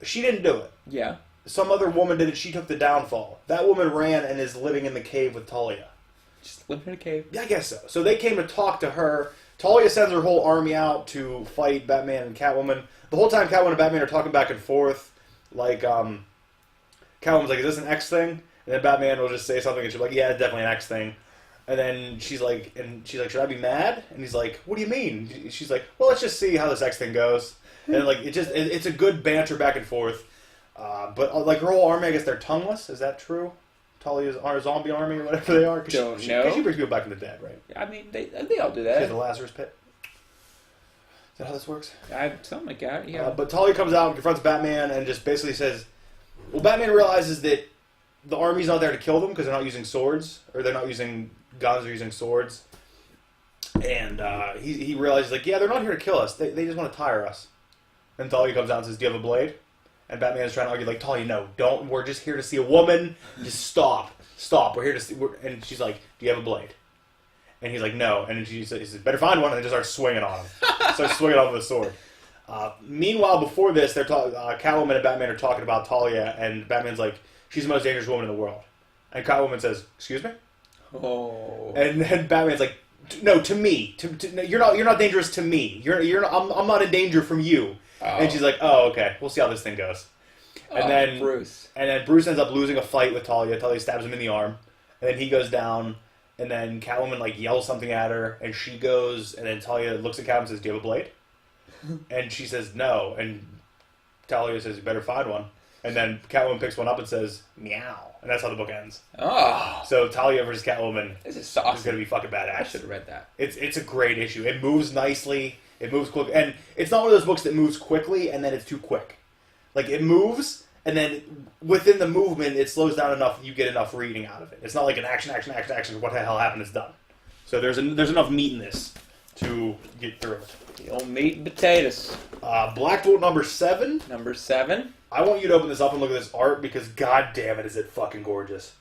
She didn't do it. Yeah. Some other woman did it. She took the downfall. That woman ran and is living in the cave with Talia. Just living in a cave? Yeah, I guess so. So they came to talk to her. Talia sends her whole army out to fight Batman and Catwoman. The whole time Catwoman and Batman are talking back and forth. Like, Catwoman's like, is this an X thing? And then Batman will just say something and she's like, yeah, it's definitely an X thing. And then she's like, should I be mad? And he's like, what do you mean? She's like, well, let's just see how this X thing goes. And like, it's a good banter back and forth. But like her whole army, I guess they're tongueless. Is that true? Talia's our zombie army or whatever they are. Don't know. Because she brings people back from the dead, right? I mean, they all do She has that. the Lazarus pit. Is that how this works? Something like that. Yeah. But Talia comes out and confronts Batman and just basically says, well, Batman realizes that the army's not there to kill them because they're not using swords or they're not using guns, they're using swords. And he realizes, like, yeah, they're not here to kill us. They just want to tire us. And Talia comes out and says, do you have a blade? And Batman is trying to argue, like, Talia, no, don't. We're just here to see a woman. Just stop. We're here to see... And she's like, do you have a blade? And he's like, no. And he says, better find one. And they just start swinging on him. Starts swinging on with a sword. Meanwhile, before this, Catwoman and Batman are talking about Talia. And Batman's like, she's the most dangerous woman in the world. And Catwoman says, excuse me? Oh. And then Batman's like, no, to me. No, you're not dangerous to me. I'm not in danger from you. Oh. And she's like, oh, okay. We'll see how this thing goes. And then Bruce. And then Bruce ends up losing a fight with Talia. Talia stabs him in the arm. And then he goes down. And then Catwoman like yells something at her. And she goes. And then Talia looks at Catwoman and says, do you have a blade? And she says, no. And Talia says, you better find one. And then Catwoman picks one up and says, meow. And that's how the book ends. Oh. So Talia versus Catwoman This is awesome. is going to be fucking badass. I should have read that. It's a great issue. It moves nicely. It moves quick. And it's not one of those books that moves quickly and then it's too quick. Like, it moves, and then within the movement, it slows down enough you get enough reading out of it. It's not like an action, what the hell happened, it's done. So there's enough meat in this to get through it. The old meat and potatoes. Black Bolt number 7. Number 7. I want you to open this up and look at this art because god damn it is it fucking gorgeous.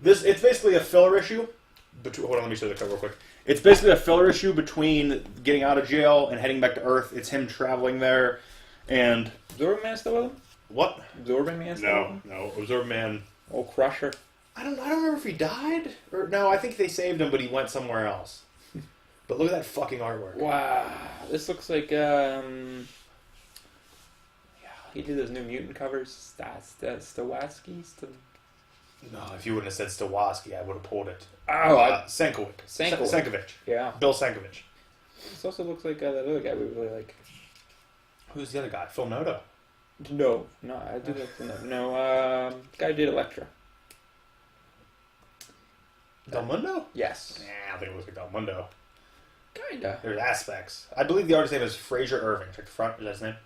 It's basically a filler issue. Hold on, let me show the cover real quick. It's basically a filler issue between getting out of jail and heading back to Earth. It's him traveling there, and Absorbing Man still with him? what? Absorbing Man still with him? No. Observe Man. Oh, Crusher. I don't remember if he died or no. I think they saved him, but he went somewhere else. But look at that fucking artwork. Wow. This looks like, he did those New Mutant covers. Stawatsky? No, if you wouldn't have said Stawoski, I would have pulled it. Oh, Senkovic. Senkovic. Senkovic. Yeah. Bill Senkovic. This also looks like that other guy we really like. Who's the other guy? Phil Noto. No, I did that. No, guy did Elektra. Del Mundo? Yes. Nah, I think it looks like Del Mundo. Kinda. There's aspects. I believe the artist's name is Fraser Irving. Check the front. Is that his name?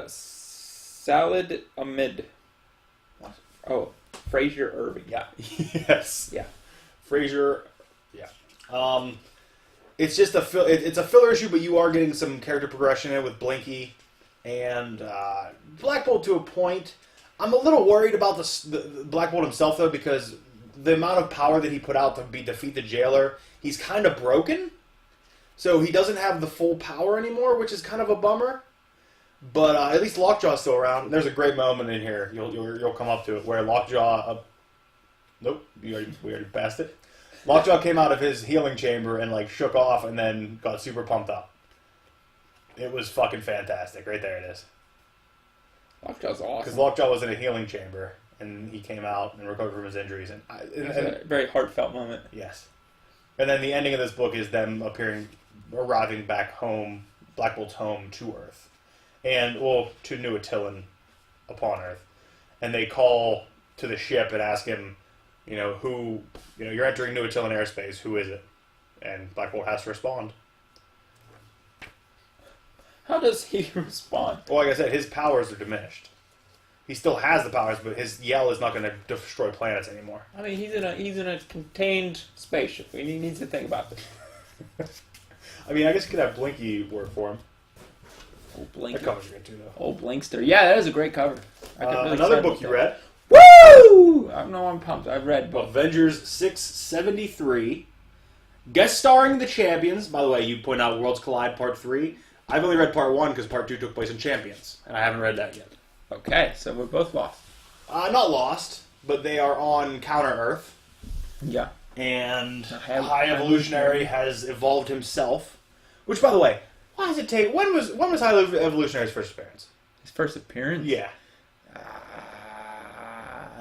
Salad Amid. What? Oh, Fraser Irving. Yeah. Yes. Yeah. Fraser. Yeah. It's just it's a filler issue, but you are getting some character progression in it with Blinky and Black Bolt to a point. I'm a little worried about the Black Bolt himself though, because the amount of power that he put out to defeat the Jailer, he's kind of broken. So he doesn't have the full power anymore, which is kind of a bummer. But at least Lockjaw's still around. There's a great moment in here. You'll come up to it where Lockjaw. Nope, we already passed it. Lockjaw came out of his healing chamber and like shook off, and then got super pumped up. It was fucking fantastic. Right there it is. Lockjaw's awesome. Because Lockjaw was in a healing chamber, and he came out and recovered from his injuries. And a very heartfelt moment. Yes. And then the ending of this book is them arriving back home, Black Bolt's home to Earth. And, well, to New Attilan upon Earth. And they call to the ship and ask him, you're entering New Attilan airspace, who is it? And Black Bolt has to respond. How does he respond? Well, like I said, his powers are diminished. He still has the powers, but his yell is not going to destroy planets anymore. I mean, he's in a contained spaceship. He needs to think about this. I mean, I guess you could have Blinky work for him. Old Blinky. That cover's good too, though. Old Blinkster. Yeah, that is a great cover. Another book you read. Woo! I'm pumped. I've read both. Avengers 673. Guest starring the Champions. By the way, you point out Worlds Collide Part 3. I've only read Part 1 because Part 2 took place in Champions. And I haven't read that yet. Okay, so we're both lost. Not lost, but they are on Counter-Earth. Yeah. And High Evolutionary has evolved himself. Which, by the way, why does it take... When was High Evolutionary's first appearance? His first appearance? Yeah.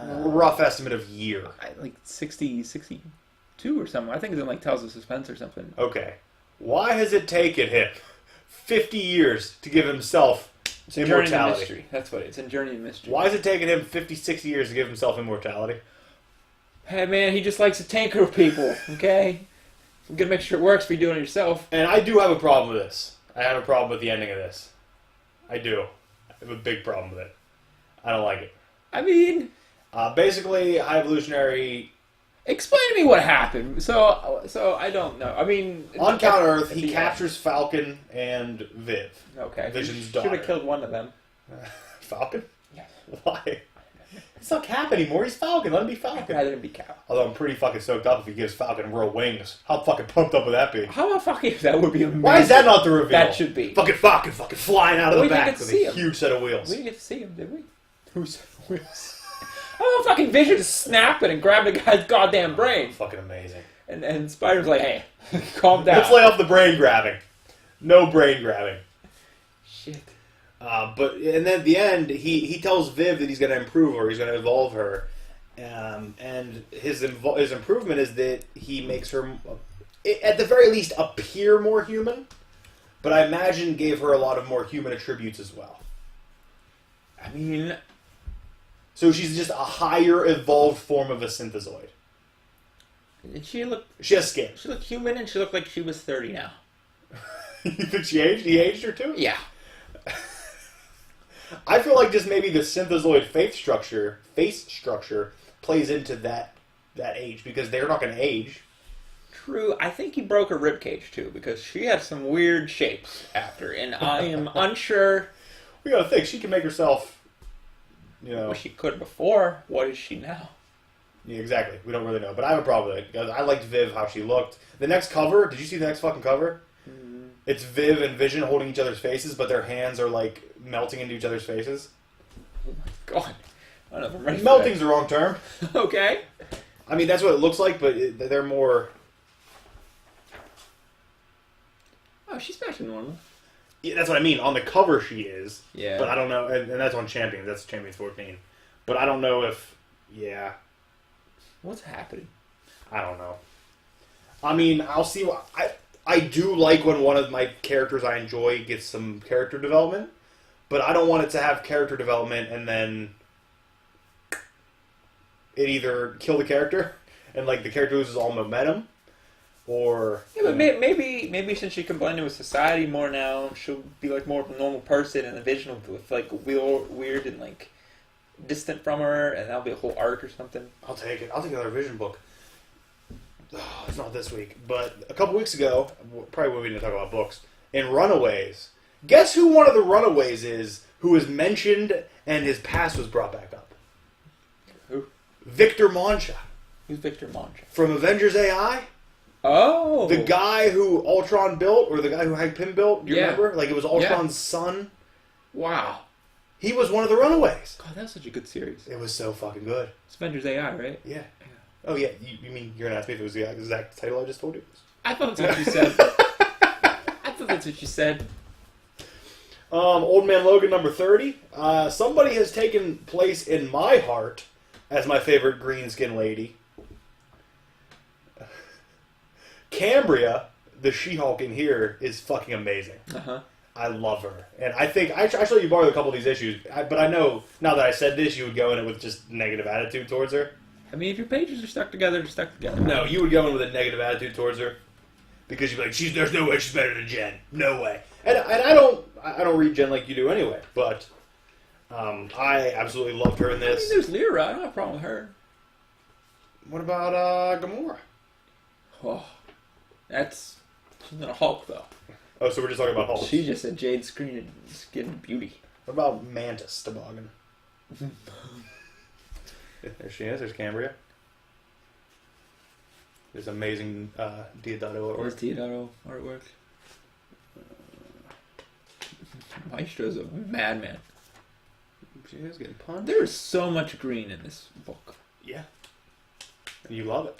Rough estimate of year. Like 62 or something. I think it's in like Tales of Suspense or something. Okay. Why has it taken him 50 years to give himself immortality? Journey to Mystery. That's what it is. In Journey to Mystery. Why has it taken him 50, 60 years to give himself immortality? Hey man, he just likes to tinker with people, okay? I'm gonna make sure it works for you doing it yourself. And I do have a problem with this. I have a problem with the ending of this. I do. I have a big problem with it. I don't like it. I mean... basically, High Evolutionary... Explain to me what happened. So I don't know. I mean... On Counter-Earth, he captures Falcon and Viv. Okay. Vision's daughter. Should have killed one of them. Falcon? Yeah. Why? It's not Cap anymore. He's Falcon. Let him be Falcon. I'd rather be Cap. Although I'm pretty fucking stoked up if he gives Falcon real wings. How fucking pumped up would that be? How about fucking... That would be amazing. Why is that not the reveal? That should be. Fucking Falcon flying out of the back with a him. huge set of wheels. We didn't get to see him, did we? Who's wheels? Oh, fucking Vision just snapped it and grabbed the guy's goddamn brain. Fucking amazing. And Spider's like, hey, calm down. Let's lay off the brain grabbing. No brain grabbing. Shit. And then at the end, he tells Viv that he's going to improve her, he's going to evolve her, and his improvement is that he makes her, at the very least, appear more human. But I imagine gave her a lot of more human attributes as well. I mean, so she's just a higher evolved form of a synthezoid. she has skin. She looked human, and she looked like she was 30 now. You think she aged? He aged her too? Yeah. I feel like just maybe the synthezoid face structure plays into that age because they're not going to age. True. I think he broke her ribcage too because she had some weird shapes after, and I am unsure. We got to think she can make herself. Well, she could before. What is she now? Yeah, exactly. We don't really know, but I have a problem with it. I liked Viv how she looked. The next cover. Did you see the next fucking cover? Mm-hmm. It's Viv and Vision holding each other's faces, but their hands are like melting into each other's faces. Oh my god! I don't know if I'm ready. Melting's the wrong term. Okay. I mean that's what it looks like, but they're more. Oh, she's back to normal. Yeah, that's what I mean. On the cover, she is. Yeah. But I don't know, and that's on Champions. That's Champions 14. But I don't know if. Yeah. What's happening? I don't know. I mean, I'll see. I do like when one of my characters I enjoy gets some character development, but I don't want it to have character development and then it either kill the character and like the character loses all momentum, or but maybe since she combined it with society more now, she'll be like more of a normal person, and the Vision will be like weird and like distant from her, and that'll be a whole arc or something. I'll take it. I'll take another Vision book. Oh, it's not this week, but a couple weeks ago, probably when we didn't talk about books, in Runaways, guess who one of the Runaways is who was mentioned and his past was brought back up? Who? Victor Mancha. Who's Victor Mancha? From Avengers AI? Oh! The guy who Ultron built, or the guy who Hank Pym built, do you remember? Like, it was Ultron's son. Wow. He was one of the Runaways. God, that was such a good series. It was so fucking good. It's Avengers AI, right? Yeah. Oh, yeah. You mean you're going to ask me if it was the exact title I just told you? I thought that's what you said. I thought that's what you said. Old Man Logan number 30. Somebody has taken place in my heart as my favorite green skin lady. Cambria, the She-Hulk in here, is fucking amazing. Uh-huh. I love her. And I think, actually you borrowed a couple of these issues, but I know, now that I said this, you would go in it with just negative attitude towards her. I mean, if your pages are stuck together, they're stuck together. No, you would go in with a negative attitude towards her. Because you'd be like, there's no way she's better than Jen. No way. And I don't read Jen like you do anyway, but I absolutely loved her in this. I mean, there's Lyra. I don't have a problem with her. What about Gamora? Oh, she's not a Hulk, though. Oh, so we're just talking about Hulk. She's just a jade skin beauty. What about Mantis Toboggan? There she is. There's Cambria. There's amazing Diodato artwork. Where's Diodato artwork? Maestro's a madman. She is getting punched. There's so much green in this book. Yeah. And you love it.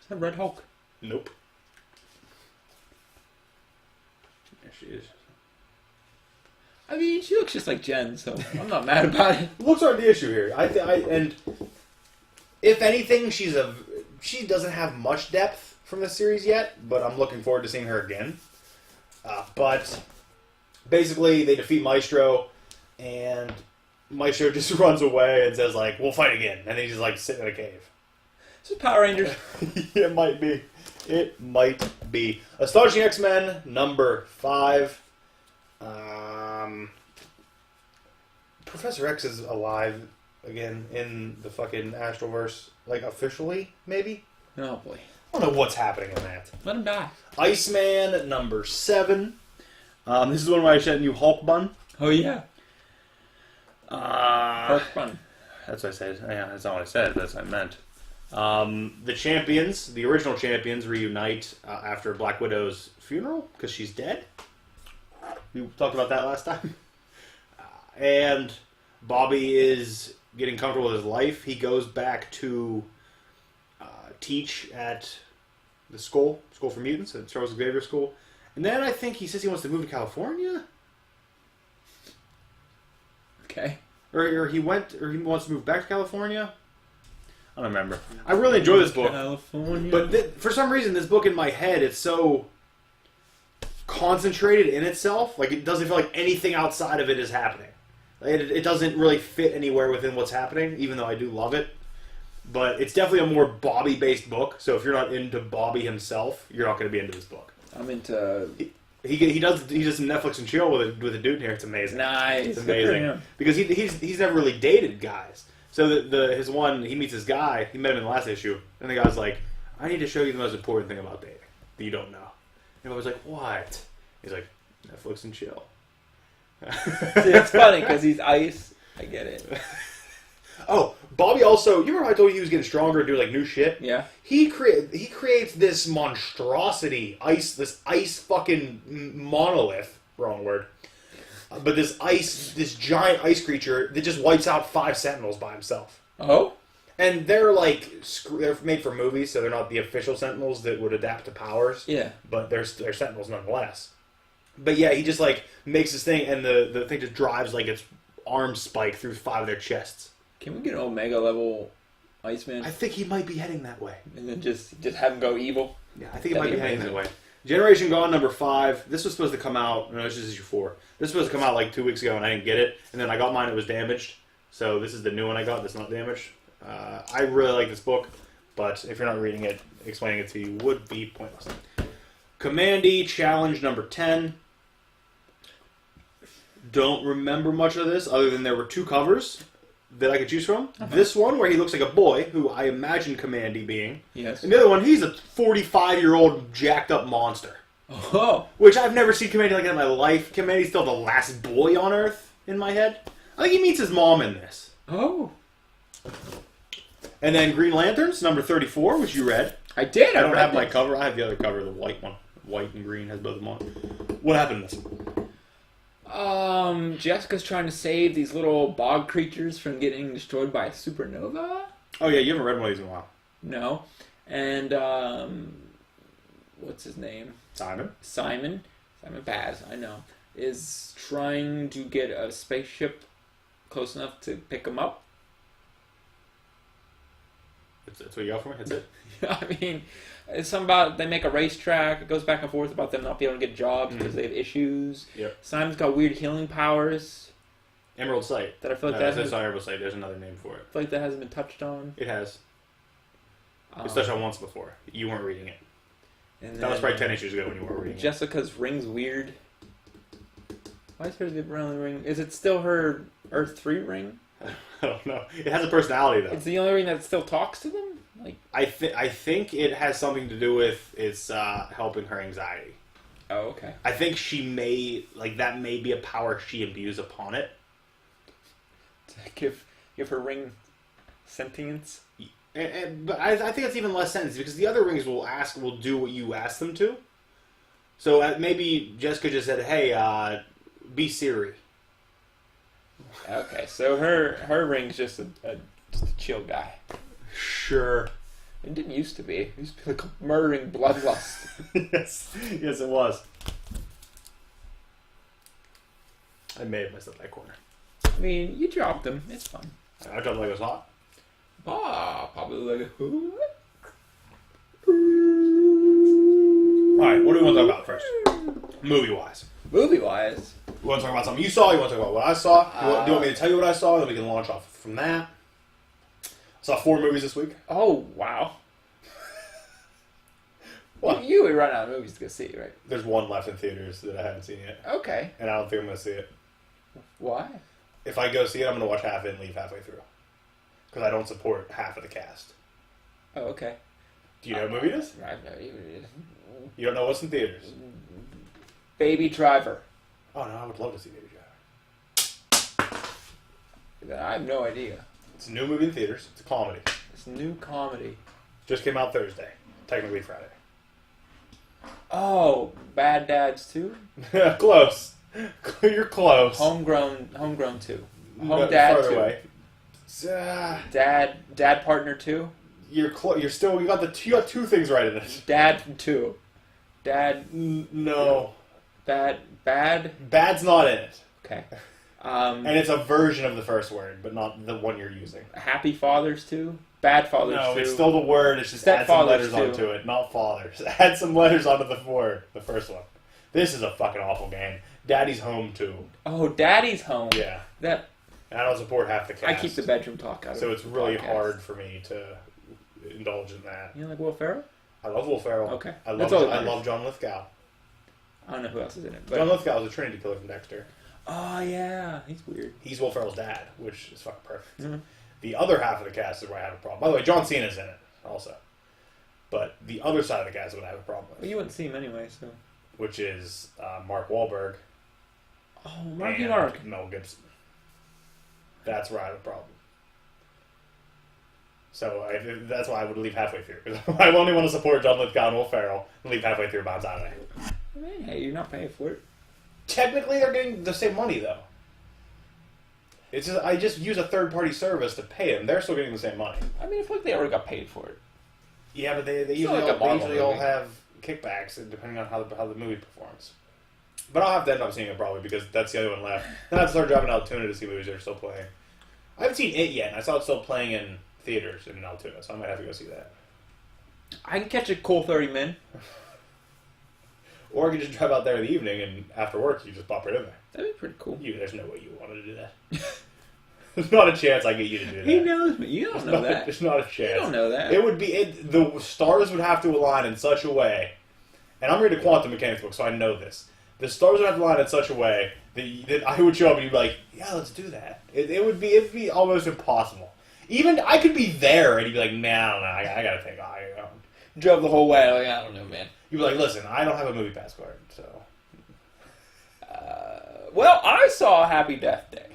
Is that Red Hulk? Nope. There she is. I mean, she looks just like Jen, so I'm not mad about it. Looks aren't the issue here. And if anything, she doesn't have much depth from the series yet, but I'm looking forward to seeing her again. But basically, they defeat Maestro, and Maestro just runs away and says, like, we'll fight again. And then he's just, like, sitting in a cave. Is it Power Rangers? It might be. It might be. Astonishing X-Men, number 5. Professor X is alive again in the fucking Astroverse, like, officially, maybe? Oh, boy. I don't know what's happening in that. Let him die. Iceman, number 7. This is one where I sent you Hulk bun. Oh, yeah. Hulk bun. That's what I said. Yeah, that's not what I said. That's what I meant. The champions, the original champions, reunite after Black Widow's funeral because she's dead. We talked about that last time. And Bobby is getting comfortable with his life. He goes back to teach at the School for Mutants, at Charles Xavier School. And then I think he says he wants to move to California. Okay. Or he wants to move back to California. I don't remember. I really enjoy this book. California. But for some reason, this book in my head, it's so concentrated in itself. Like, it doesn't feel like anything outside of it is happening. It doesn't really fit anywhere within what's happening, even though I do love it. But it's definitely a more Bobby-based book. So if you're not into Bobby himself, you're not going to be into this book. I'm into... He does some Netflix and chill with a dude in here. It's amazing. Nice. It's amazing. Because he's never really dated guys. So he meets this guy, he met him in the last issue, and the guy's like, I need to show you the most important thing about dating that you don't know. And I was like, what? He's like, Netflix and chill. It's funny because he's ice. I get it. Oh, Bobby also, you remember how I told you he was getting stronger and doing like new shit? Yeah. He creates this monstrosity, this ice fucking monolith, wrong word. But this giant ice creature that just wipes out 5 Sentinels by himself. Oh? And they're they're made for movies, so they're not the official Sentinels that would adapt to powers. Yeah. But they're Sentinels nonetheless. But yeah, he just makes this thing, and the thing just drives its arm spike through 5 of their chests. Can we get an Omega level Iceman? I think he might be heading that way. And then just have him go evil? Yeah, I think it might be heading that way. Generation Gone number 5. This was supposed to come out. No, this is issue 4. This was supposed to come out 2 weeks ago, and I didn't get it. And then I got mine; it was damaged. So this is the new one I got that's not damaged. I really like this book, but if you're not reading it, explaining it to you would be pointless. Commandy Challenge number 10. Don't remember much of this, other than there were 2 covers that I could choose from. Uh-huh. This one, where he looks like a boy, who I imagine Commandy being. Yes. And the other one, he's a 45-year-old jacked up monster. Oh. Which I've never seen Commandy like that in my life. Commandy's still the last boy on Earth in my head. I think he meets his mom in this. Oh. And then Green Lanterns, number 34, which you read. I did. I don't have my cover. I have the other cover, the white one. White and green has both of them on. What happened in this? Jessica's trying to save these little bog creatures from getting destroyed by a supernova. Oh yeah, you haven't read one of these in a while. No. And, what's his name? Simon Paz, I know, is trying to get a spaceship close enough to pick him up. That's what you got for me? That's it? I mean, it's something about they make a racetrack. It goes back and forth about them not being able to get jobs because they have issues. Yep. Simon's got weird healing powers. Emerald Sight. That I feel like that's not Emerald Sight. There's another name for it. I feel like that hasn't been touched on. It has. It's touched on once before. You weren't reading it. And that was probably 10 issues ago when you weren't reading Jessica's ring's weird. Why is hers the only ring? Is it still her Earth 3 ring? I don't know. It has a personality, though. It's the only ring that still talks to them? I think it has something to do with its helping her anxiety. Oh, okay. I think she may, that may be a power she imbues upon it. To give her ring sentience? But I think it's even less sentence, because the other rings will do what you ask them to. So maybe Jessica just said, hey, be Siri. Okay, so her ring's just a chill guy. Sure. It didn't used to be. It used to be like murdering bloodlust. Yes, it was. I made myself that corner. I mean, you dropped him. It's fun. I dropped like it was hot. Probably like a who? Alright, what do we want to talk about first? Movie-wise. Movie-wise? You want to talk about something you saw? You want to talk about what I saw? Do you want me to tell you what I saw? Then we can launch off from that. I saw 4 movies this week. Oh, wow. What? You would run out of movies to go see, right? There's one left in theaters that I haven't seen yet. Okay. And I don't think I'm going to see it. Why? If I go see it, I'm going to watch half it and leave halfway through. Because I don't support half of the cast. Oh, okay. Do you know what movie it is? You don't know what's in theaters? Baby Driver. Oh, no, I would love to see Baby Driver. I have no idea. It's a new movie in theaters. It's a comedy. It's a new comedy. Just came out Thursday. Technically Friday. Oh, Bad Dads 2? Close. You're close. Homegrown 2. Home Dad Farther 2. away. Dad Partner 2. You're still. You got two things right in it. Dad 2. Dad. No. Bad. Bad's not in it. Okay. And it's a version of the first word, but not the one you're using. Happy Fathers 2. Bad Fathers 2. No, it's still the word. It's just add some letters 2. onto it, not fathers. Add some letters onto the word. The first one. This is a fucking awful game. Daddy's Home 2. Oh, Daddy's Home. Yeah. That. And I don't support half the cast. I keep the bedroom talk out of it. So it's really hard for me to indulge in that. You like Will Ferrell? I love Will Ferrell. Okay. I love John Lithgow. I don't know who else is in it. But... John Lithgow is a Trinity killer from Dexter. Oh, yeah. He's weird. He's Will Ferrell's dad, which is fucking perfect. Mm-hmm. The other half of the cast is where I have a problem. By the way, John Cena's in it also. But the other side of the cast is what I have a problem with. Well, you wouldn't see him anyway, so... Which is Mark Wahlberg. Oh, Marky and Mark. Mel Gibson. That's where I have a problem. So that's why I would leave halfway through. I only want to support John Lithgow and Will Ferrell and leave halfway through Bonzai. Hey, you're not paying for it. Technically, they're getting the same money, though. It's just, I just use a third-party service to pay them. They're still getting the same money. I mean, I feel like they already got paid for it. Yeah, but they It's usually, not like a they Marvel usually all movie. have kickbacks depending on how the movie performs. But I'll have to end up seeing it probably because that's the other one left. Then I have to start driving to Altoona to see movies that are still playing. I haven't seen it yet, and I saw it still playing in theaters in Altoona, so I might have to go see that. I can catch a cool 30 min. Or you can just drive out there in the evening, and after work, you just pop right in there. That'd be pretty cool. There's no way you wanted to do that. There's not a chance I get you to do that. He knows me. You don't know that. There's not a chance. You don't know that. It would be the stars would have to align in such a way, and I'm reading a quantum mechanics book, so I know this. The stars would have to align in such a way that I would show up and you'd be like, "Yeah, let's do that." It'd be almost impossible. Even I could be there and you'd be like, "Nah, I gotta take. Drove the whole way. Like, I don't know, man. You'd be like, "Listen, I don't have a movie pass card, so." Well, I saw Happy Death Day.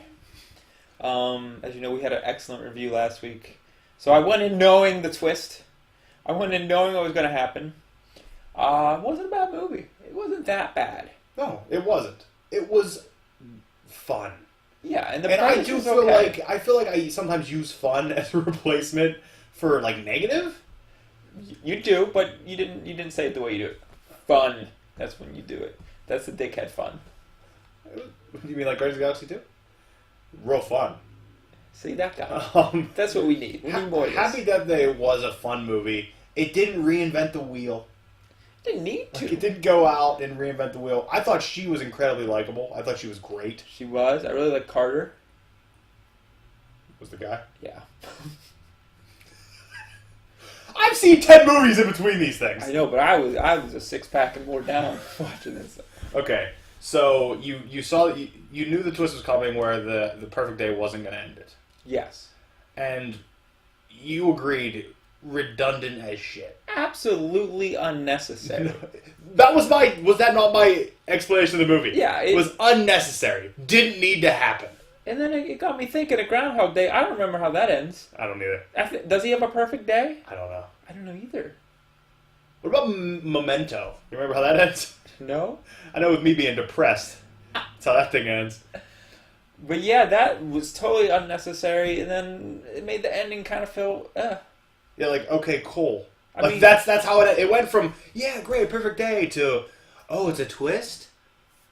As you know, we had an excellent review last week. So I went in knowing the twist. I went in knowing what was going to happen. It wasn't a bad movie. It wasn't that bad. No, it wasn't. It was fun. Yeah, and I do feel like I sometimes use fun as a replacement for like negative. You do, but you didn't say it the way you do it. Fun. That's when you do it. That's the dickhead fun. You mean like Guardians of the Galaxy 2? Real fun. See, that guy. That's what we need. We need more of this. Happy Death Day was a fun movie. It didn't reinvent the wheel. Didn't need to. It didn't go out and reinvent the wheel. I thought she was incredibly likable. I thought she was great. She was. I really like Carter. Was the guy? Yeah. I've seen 10 movies in between these things. I know, but I was a 6-pack and more down watching this. Okay, so you saw you knew the twist was coming where the perfect day wasn't going to end it. Yes. And you agreed redundant as shit. Absolutely unnecessary. Was that not my explanation of the movie? Yeah. It was unnecessary. Didn't need to happen. And then it got me thinking of Groundhog Day. I don't remember how that ends. I don't either. Does he have a perfect day? I don't know. I don't know either. What about Memento? You remember how that ends? No? I know with me being depressed. That's how that thing ends. But yeah, that was totally unnecessary, and then it made the ending kind of feel, Yeah, like, okay, cool. I Like, mean, that's how it went from, yeah, great, perfect day, to, oh, it's a twist?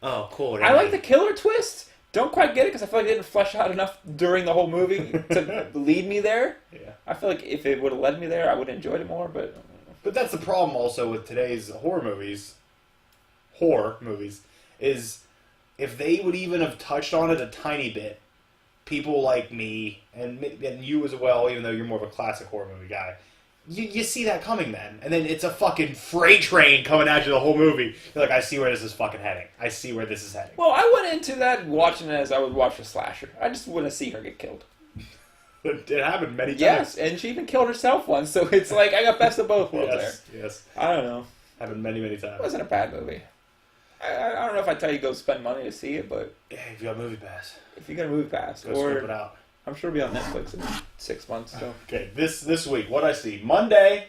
Oh, cool. I like the killer twist. Don't quite get it, because I feel like it didn't flesh out enough during the whole movie to lead me there. Yeah. I feel like if it would have led me there, I would have enjoyed it more, but... But that's the problem also with today's horror movies, is if they would even have touched on it a tiny bit, people like me, and you as well, even though you're more of a classic horror movie guy, you see that coming then. And then it's a fucking freight train coming at you the whole movie. You're like, I see where this is fucking heading. I see where this is heading. Well, I went into that watching it as I would watch a slasher. I just want to see her get killed. It happened many times. Yes, and she even killed herself once, so it's like I got best of both worlds there. Yes. I don't know. Happened many, many times. It wasn't a bad movie. I don't know if I tell you go spend money to see it, but Yeah, if you got Movie Pass, if you got a movie pass, go scope it or out. I'm sure it'll be on Netflix in 6 months. So Okay, this week, what I see. Monday,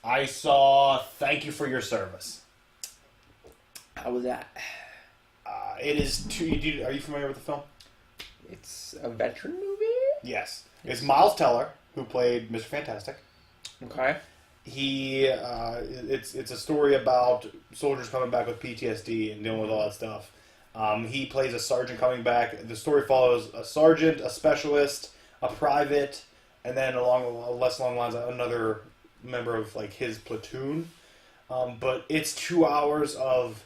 I saw Thank You for Your Service. how was that? It is are you familiar with the film? It's a veteran movie? Yes. It's Miles Teller, who played Mr. Fantastic. Okay. It's a story about soldiers coming back with PTSD and dealing with all that stuff. He plays a sergeant coming back. The story follows a sergeant, a specialist, a private, and then along less along lines another member of like his platoon. But it's 2 hours of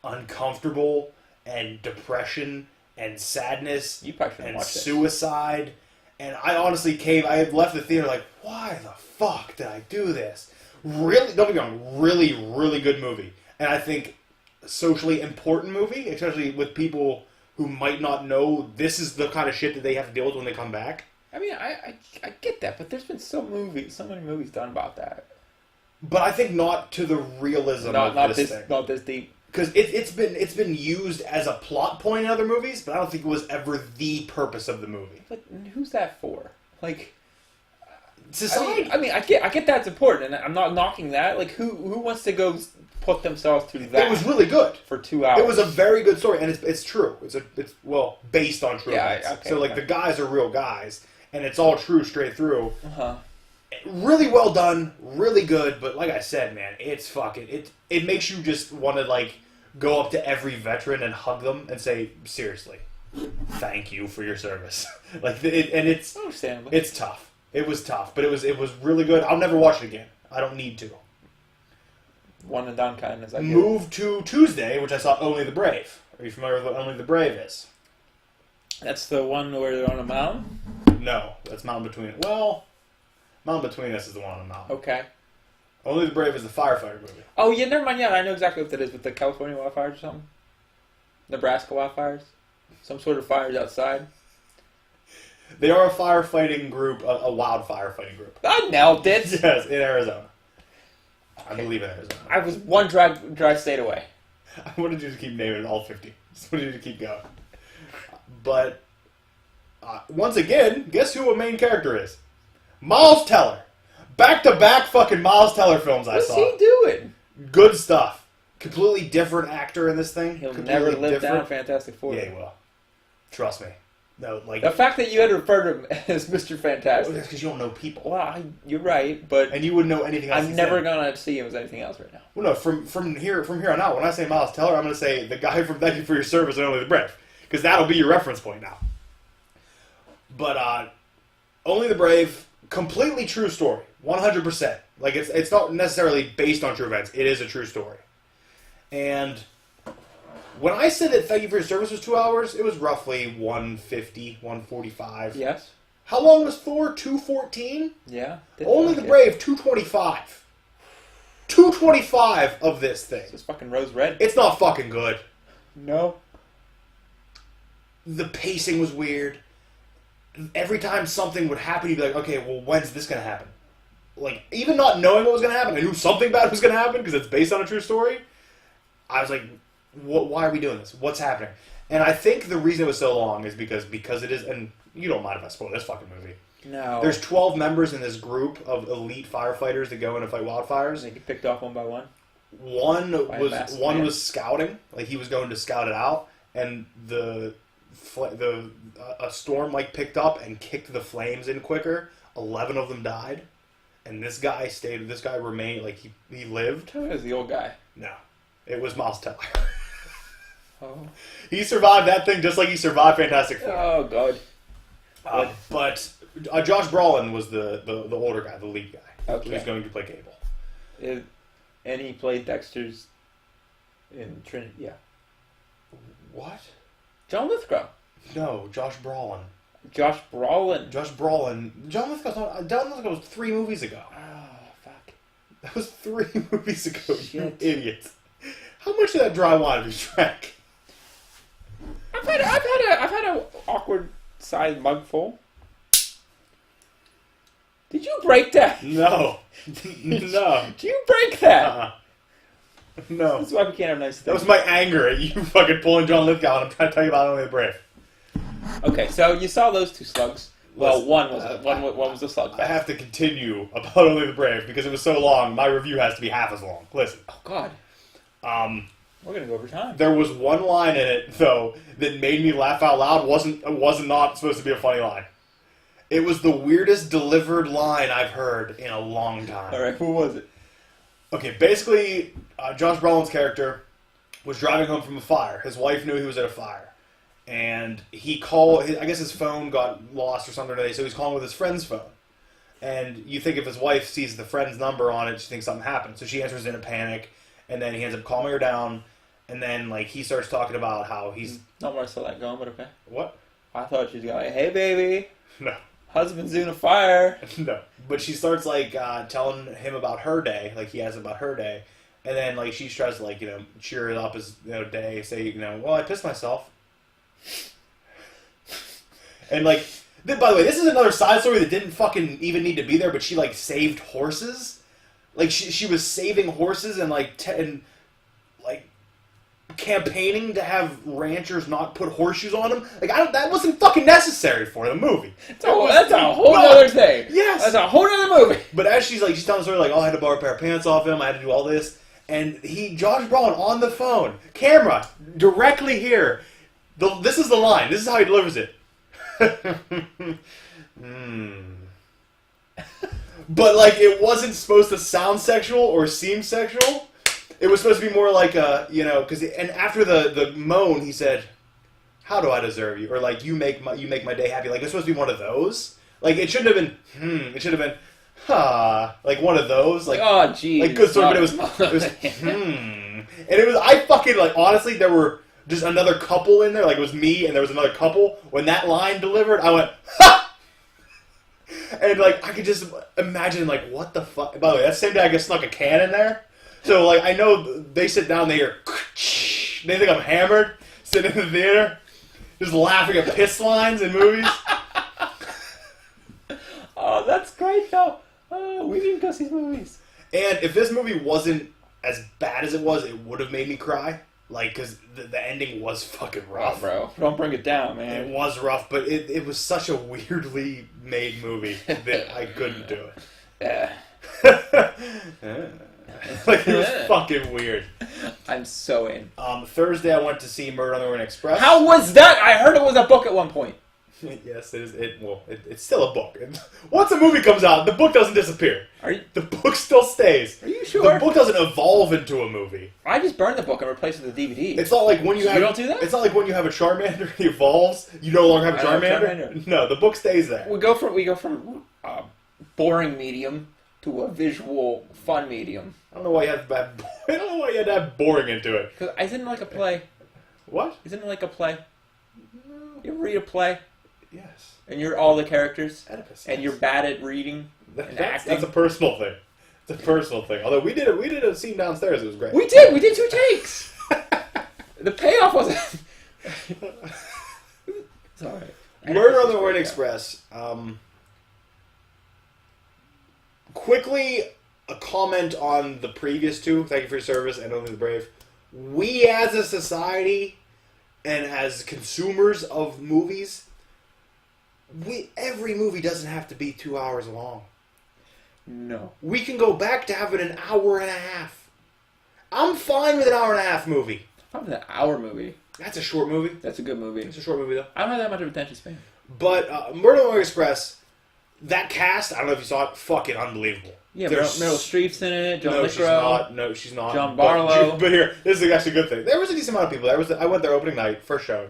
uncomfortable and depression and sadness You probably shouldn't and watch this. suicide. And I honestly I had left the theater like, why the fuck did I do this? Really, don't get me wrong, really, really good movie. And I think socially important movie, especially with people who might not know this is the kind of shit that they have to deal with when they come back. I mean, I get that, but there's been so many movies done about that. But I think not to the realism of this thing. Not this deep. Because it's been used as a plot point in other movies, but I don't think it was ever the purpose of the movie. But who's that for? Like, society. I mean, I get that's important, and I'm not knocking that. Like, who wants to go put themselves through that? It was really good for 2 hours. It was a very good story, and it's true. It's based on true events. Okay, so the guys are real guys, and it's all true straight through. Uh-huh. Really well done, really good. But like I said, man, it's fucking it makes you just want to like go up to every veteran and hug them and say, seriously, thank you for your service. It's understandable. It's tough. It was tough, but it was really good. I'll never watch it again. I don't need to. One and done kind of. Move to Tuesday, which I saw Only the Brave. Are you familiar with what Only the Brave is? That's the one where they're on a mountain? No, that's Mountain Between. Well, Mountain Between Us is the one on the mountain. Okay. Only the Brave is the firefighter movie. Oh, yeah, never mind. Yeah, I know exactly what that is with the California wildfires or something. Nebraska wildfires. Some sort of fires outside. They are a firefighting group, a wild firefighting group. I nailed it. Yes, in Arizona. I believe in Arizona. I was one dry state away. I wanted you to keep naming all 50. Just wanted you to keep going. But, once again, guess who a main character is? Miles Teller. Back-to-back fucking Miles Teller films I saw. What's he doing? Good stuff. Completely different actor in this thing. He'll Completely never live down Fantastic Four. Yeah, he will. Trust me. No, like the fact that you had to refer to him as Mr. Fantastic. That's because you don't know people. Well, you're right, but and you wouldn't know anything else. I'm never gonna see him as anything else right now. Well, no, from here on out, when I say Miles Teller, I'm gonna say the guy from Thank You for Your Service and Only the Brave, because that'll be your reference point now. But Only the Brave, completely true story, 100%. Like it's not necessarily based on true events. It is a true story. And when I said that Thank You for Your Service was 2 hours, it was roughly 150, 145. Yes. How long was Thor? 214? Yeah. Only the Brave, 225. 225 of this thing. It's fucking rose red. It's not fucking good. No. The pacing was weird. Every time something would happen, you'd be like, okay, well, when's this going to happen? Like, even not knowing what was going to happen, I knew something bad was going to happen because it's based on a true story. I was like, why are we doing this? What's happening? And I think the reason it was so long is because it is, and you don't mind if I spoil this fucking movie. No. There's 12 members in this group of elite firefighters that go in and fight wildfires. They get picked off one by one. One was scouting, like he was going to scout it out, and a storm like picked up and kicked the flames in quicker. 11 of them died, and this guy stayed. This guy remained, like he lived. Who is the old guy? No, it was Miles Teller. Oh. He survived that thing just like he survived Fantastic Four. Oh god. But Josh Brolin was the older guy, the lead guy, Okay. who was going to play Cable. And he played Dexter's in Trinity. Yeah. What? John Lithgow. No, Josh Brolin. Josh Brolin. John Lithgow was 3 movies ago. Oh fuck. That was 3 movies ago. Shit. You idiot. How much of that dry wine have you drank? I've had a awkward sized mug full. Did you break that? No. No. Did you break that? Uh-uh. No. That's why we can't have nice things. That was my anger at you fucking pulling John Lithgow, and I'm trying to tell you about Only the Brave. Okay, so you saw those 2 slugs. Well, Listen, one was a slug. I have to continue about Only the Brave because it was so long. My review has to be half as long. Listen. Oh God. We're gonna go over time. There was one line in it though that made me laugh out loud. Wasn't not supposed to be a funny line. It was the weirdest delivered line I've heard in a long time. All right, who was it? Okay, basically, Josh Brolin's character was driving home from a fire. His wife knew he was at a fire. And he called, I guess his phone got lost or something today, so he's calling with his friend's phone. And you think if his wife sees the friend's number on it, she thinks something happened. So she answers in a panic, and then he ends up calming her down, and then like he starts talking about how he's... Not where I saw that going, but okay. What? I thought she was going, hey baby. No. Husband's doing a fire. No. But she starts like telling him about her day, like he asks about her day. And then like she tries to like, cheer it up his day, say, well, I pissed myself. And like, by the way, this is another side story that didn't fucking even need to be there, but she like saved horses. Like she was saving horses and like campaigning to have ranchers not put horseshoes on them. Like that wasn't fucking necessary for the movie. That's a whole other thing. Yes, that's a whole other movie. But as she's telling the story, like, oh, I had to borrow a pair of pants off him. I had to do all this, and Josh Brolin on the phone, camera directly here. This is the line. This is how he delivers it. But like, it wasn't supposed to sound sexual or seem sexual. It was supposed to be more like and after the moan, he said, "How do I deserve you?" Or like, "You make my day happy." Like it's supposed to be one of those. Like it shouldn't have been. It should have been, like one of those. Like oh geez, like good story, but it was and it was I fucking like honestly there were just another couple in there. Like it was me and there was another couple. When that line delivered, I went ha. And like I could just imagine like what the fuck. By the way, that same day I just snuck a can in there. So, like, I know they sit down, they hear, they think I'm hammered, sitting in the theater, just laughing at piss lines in movies. Oh, that's great, though. Oh, we need to go see movies. And if this movie wasn't as bad as it was, it would have made me cry. Like, because the ending was fucking rough. Oh, bro. Don't bring it down, man. It was rough, but it was such a weirdly made movie that I couldn't do it. Yeah. Like, it was fucking weird. I'm so in. Thursday, I went to see Murder on the Orient Express. How was that? I heard it was a book at one point. Yes, it is. It's still a book. Once a movie comes out, the book doesn't disappear. The book still stays. Are you sure? The book doesn't evolve into a movie. I just burned the book and replaced it with a DVD. It's not like when you have. You don't do that? It's not like when you have a Charmander, he evolves. You no longer have a Charmander. No, the book stays there. We go from boring medium to a visual fun medium. I don't know why you had to have boring into it. Because isn't it like a play? What? Isn't it like a play? You ever read a play? Yes. And you're all the characters? Oedipus. And you're bad at reading and acting? That's a personal thing. It's a personal thing. Although we did a scene downstairs. It was great. We did 2 takes. The payoff wasn't... It's alright. Murder on the Orient Express. Quickly, a comment on the previous two. Thank you for your service and Only the Brave. We as a society and as consumers of movies, every movie doesn't have to be 2 hours long. No. We can go back to having an hour and a half. I'm fine with an hour and a half movie. Probably an hour movie. That's a short movie. That's a good movie. It's a short movie, though. I don't have that much of attention span. But Murder on the Orient Express, that cast, I don't know if you saw it, fucking unbelievable. Yeah, Meryl Streep's in it, John Lithgow. No, she's not. John Barlow. But here, this is actually a good thing. There was a decent amount of people. I went there opening night, first show.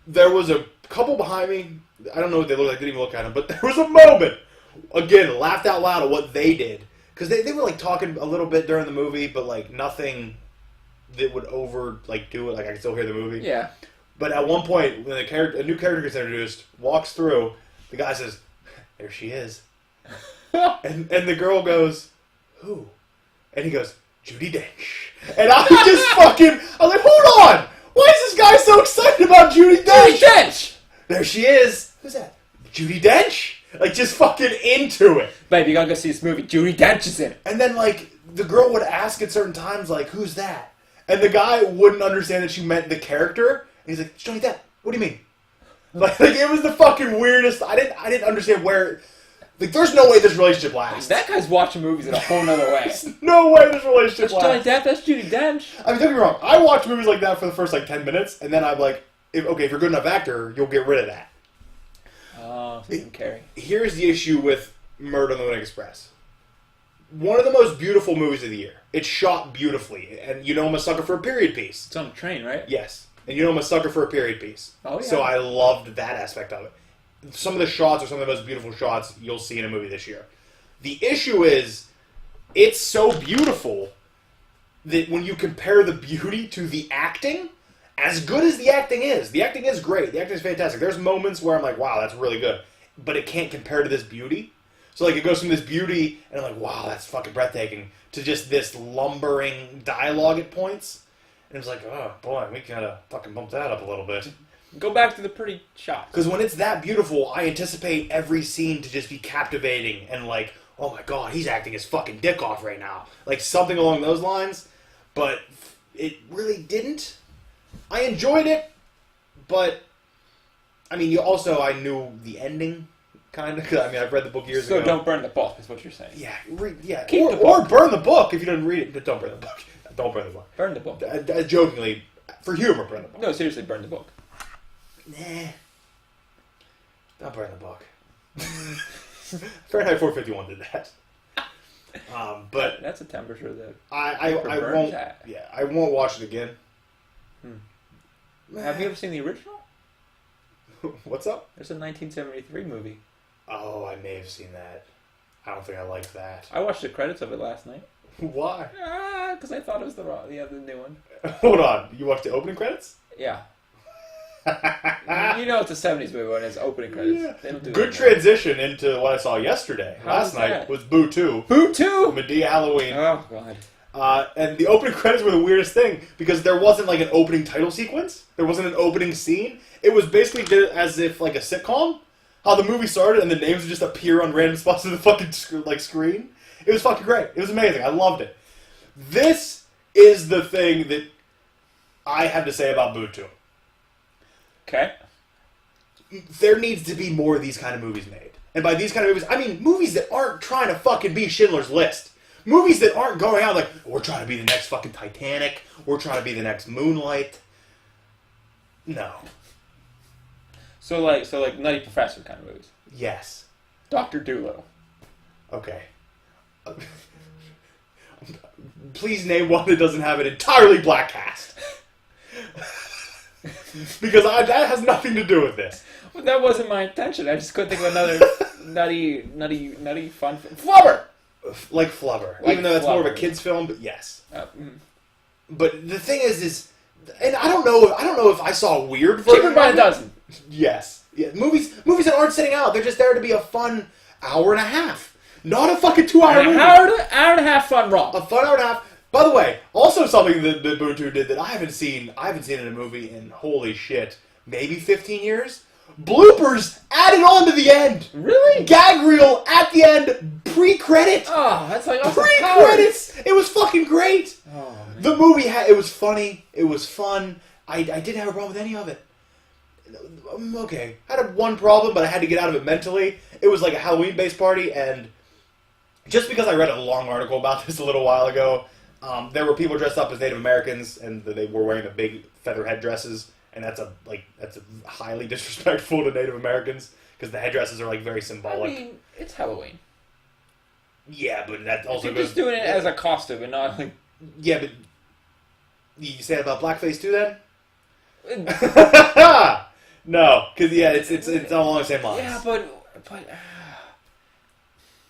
There was a couple behind me. I don't know what they looked like. Didn't even look at them. But there was a moment. Again, laughed out loud at what they did. Because they were like talking a little bit during the movie, but like nothing that would do it. Like I could still hear the movie. Yeah. But at one point, when a new character gets introduced, walks through, the guy says, "There she is." and the girl goes, "Who?" And he goes, "Judi Dench." And I was like, hold on! Why is this guy so excited about Judi Dench? Judi Dench! There she is. Who's that? Judi Dench? Like, just fucking into it. Babe, you gotta go see this movie. Judi Dench is in it. And then, like, the girl would ask at certain times, like, who's that? And the guy wouldn't understand that she meant the character. And he's like, Johnny Depp. What do you mean? Like it was the fucking weirdest. I didn't understand where... Like, there's no way this relationship lasts. That guy's watching movies in a whole nother way. There's no way this relationship That's lasts. Johnny Depp, that's Judi Dench. I mean, don't get me wrong. I watch movies like that for the first, 10 minutes, and then I'm like, if you're a good enough actor, you'll get rid of that. Oh, Jim Carrey. Here's the issue with Murder on the Orient Express. One of the most beautiful movies of the year. It's shot beautifully, and you know I'm a sucker for a period piece. It's on a train, right? Yes, and you know I'm a sucker for a period piece. Oh, yeah. So I loved that aspect of it. Some of the shots are some of the most beautiful shots you'll see in a movie this year. The issue is, it's so beautiful that when you compare the beauty to the acting, as good as the acting is great. The acting is fantastic. There's moments where I'm like, wow, that's really good. But it can't compare to this beauty. So, it goes from this beauty, and I'm like, wow, that's fucking breathtaking, to just this lumbering dialogue at points. And it's like, oh, boy, we gotta fucking bump that up a little bit. Go back to the pretty shots. Because when it's that beautiful, I anticipate every scene to just be captivating and like, oh my god, he's acting his fucking dick off right now. Like, something along those lines. But it really didn't. I enjoyed it, but I mean, I knew the ending, kind of. I mean, I've read the book years ago. So don't burn the book, is what you're saying. Yeah, yeah. Keep the book. Or burn the book if you don't read it. Don't burn the book. Don't burn the book. Burn the book. Jokingly, for humor, burn the book. No, seriously, burn the book. Nah. Don't burn the book. Fahrenheit 451 did that. But that's a temperature that I won't. That. Yeah, I won't watch it again. Have you ever seen the original? What's up? There's a 1973 movie. Oh, I may have seen that. I don't think I liked that. I watched the credits of it last night. Why? Because I thought it was the other new one. Hold on, you watched the opening credits? Yeah. You know it's a 70s movie when it's opening credits. Yeah. They don't do Good that transition into what I saw yesterday. Last night that? was Boo 2. Boo 2? Medea Halloween. Oh, God. And the opening credits were the weirdest thing because there wasn't like an opening title sequence. There wasn't an opening scene. It was basically as if like a sitcom. How the movie started and the names would just appear on random spots of the fucking screen. It was fucking great. It was amazing. I loved it. This is the thing that I have to say about Boo 2. Okay. There needs to be more of these kind of movies made. And by these kind of movies, I mean movies that aren't trying to fucking be Schindler's List. Movies that aren't going out like, we're trying to be the next fucking Titanic. We're trying to be the next Moonlight. No. So like Nutty Professor kind of movies. Yes. Dr. Dolittle. Okay. Please name one that doesn't have an entirely black cast. Because that has nothing to do with this. Well, that wasn't my intention. I just couldn't think of another nutty fun film. Flubber! Like Flubber. Like even though that's more of a Flubber. kid's film, but yes. Mm. But the thing is, and I don't know if I saw a weird version. Cheaper by of a it. dozen. Yes. Yeah. Movies that aren't sitting out. They're just there to be a fun hour and a half. Not a fucking 2-hour movie. An hour and a half fun romp. A fun hour and a half. By the way, also something that Boo 2 did that I haven't seen in a movie in, holy shit, maybe 15 years? Bloopers added on to the end. Really? Gag reel at the end, pre-credit. Oh, that's like Austin Pre-credits. It was fucking great. Oh, man. The movie it was funny. It was fun. I didn't have a problem with any of it. Okay, I had one problem, but I had to get out of it mentally. It was like a Halloween-based party, and just because I read a long article about this a little while ago, there were people dressed up as Native Americans, and they were wearing the big feather headdresses, and that's a highly disrespectful to Native Americans because the headdresses are like very symbolic. I mean, it's Halloween. Yeah, but that also You're goes. just doing it as a costume and not like. Yeah, but you say it about blackface too, then? No, because it's along the same lines. Yeah, but.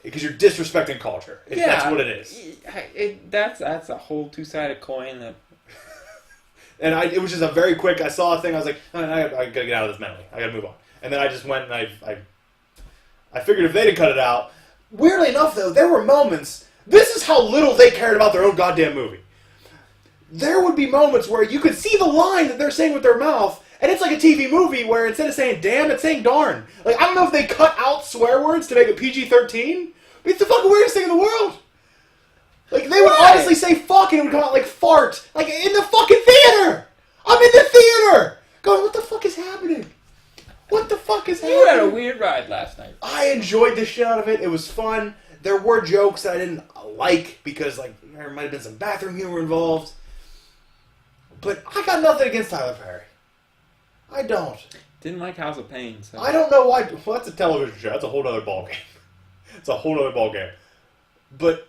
Because you're disrespecting culture. That's what it is. That's a whole two-sided coin. That. And it was just a very quick. I saw a thing. I was like, oh, I gotta get out of this mentally. I gotta move on. And then I just went and I figured if they didn't cut it out. Weirdly enough, though, there were moments. This is how little they cared about their own goddamn movie. There would be moments where you could see the line that they're saying with their mouth, and it's like a TV movie where instead of saying damn, it's saying darn. Like, I don't know if they cut out swear words to make it PG-13, but it's the fucking weirdest thing in the world. Like, they would honestly say fuck, and it would come out like fart. Like, in the fucking theater! I'm in the theater! Going, what the fuck is happening? What the fuck is You had a happening? weird ride last night. I enjoyed the shit out of it. It was fun. There were jokes that I didn't like because, like, there might have been some bathroom humor involved. But I got nothing against Tyler Perry. I don't. Didn't like House of Pain. So. I don't know why. Well, that's a television show. That's a whole other ballgame. It's a whole other ballgame. But